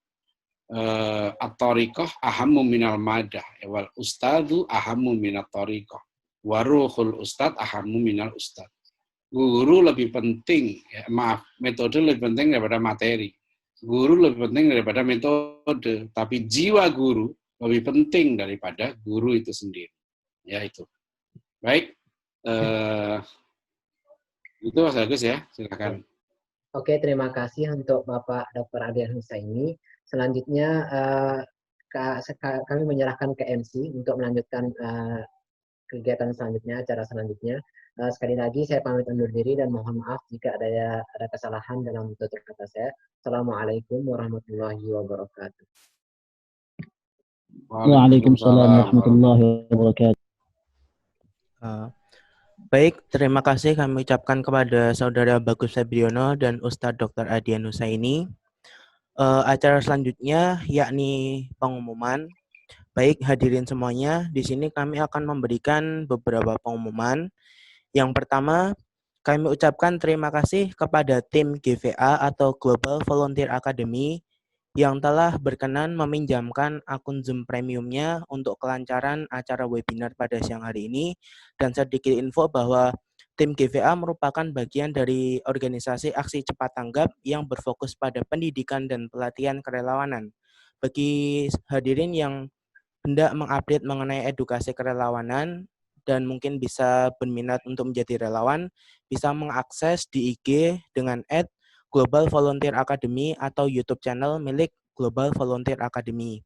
at-thariqah ahammu minal madah wal ustadzu ahammu minat thariqah wa ruhul ustad ahammu minal ustad. Guru lebih penting, ya, metode lebih penting daripada materi. Guru lebih penting daripada metode, tapi jiwa guru lebih penting daripada guru itu sendiri. Ya itu. Baik, itu Mas Agus ya, silakan. Oke, terima kasih untuk Bapak Dr. Adian Husaini. Selanjutnya kami menyerahkan ke MC untuk melanjutkan kegiatan selanjutnya, acara selanjutnya. Sekali lagi saya pamit undur diri dan mohon maaf jika ada kesalahan dalam tutur kata saya. Assalamualaikum warahmatullahi wabarakatuh. Waalaikumsalam warahmatullahi wabarakatuh. Baik, terima kasih kami ucapkan kepada Saudara Bagus Febriono dan Ustadz Dr. Adian Husaini. Acara selanjutnya yakni pengumuman. Baik, hadirin semuanya, di sini kami akan memberikan beberapa pengumuman. Yang pertama, kami ucapkan terima kasih kepada tim GVA atau Global Volunteer Academy yang telah berkenan meminjamkan akun Zoom Premium-nya untuk kelancaran acara webinar pada siang hari ini. Dan sedikit info bahwa tim GVA merupakan bagian dari organisasi aksi cepat tanggap yang berfokus pada pendidikan dan pelatihan kerelawanan. Bagi hadirin yang hendak mengupdate mengenai edukasi kerelawanan dan mungkin bisa berminat untuk menjadi relawan, bisa mengakses di IG dengan @Global Volunteer Academy atau YouTube channel milik Global Volunteer Academy.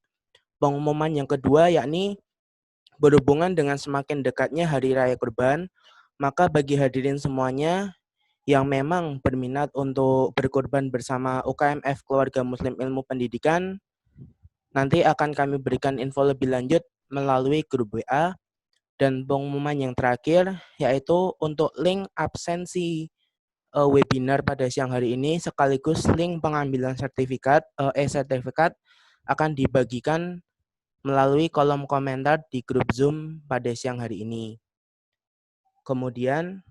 Pengumuman yang kedua yakni berhubungan dengan semakin dekatnya Hari Raya Kurban, maka bagi hadirin semuanya yang memang berminat untuk berkurban bersama UKMF Keluarga Muslim Ilmu Pendidikan, nanti akan kami berikan info lebih lanjut melalui grup WA. Dan pengumuman yang terakhir yaitu untuk link absensi webinar pada siang hari ini sekaligus link pengambilan sertifikat sertifikat akan dibagikan melalui kolom komentar di grup Zoom pada siang hari ini. Kemudian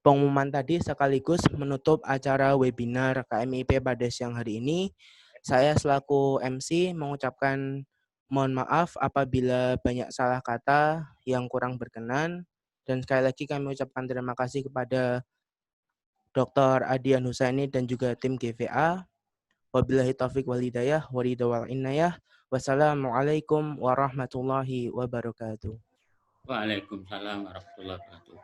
pengumuman tadi sekaligus menutup acara webinar KMIP pada siang hari ini. Saya selaku MC mengucapkan mohon maaf apabila banyak salah kata yang kurang berkenan. Dan sekali lagi kami ucapkan terima kasih kepada Dr. Adian Husaini dan juga tim GVA. Wabillahi taufiq wal hidayah, waridha wal inayah. Wassalamualaikum warahmatullahi wabarakatuh. Waalaikumsalam warahmatullahi wabarakatuh.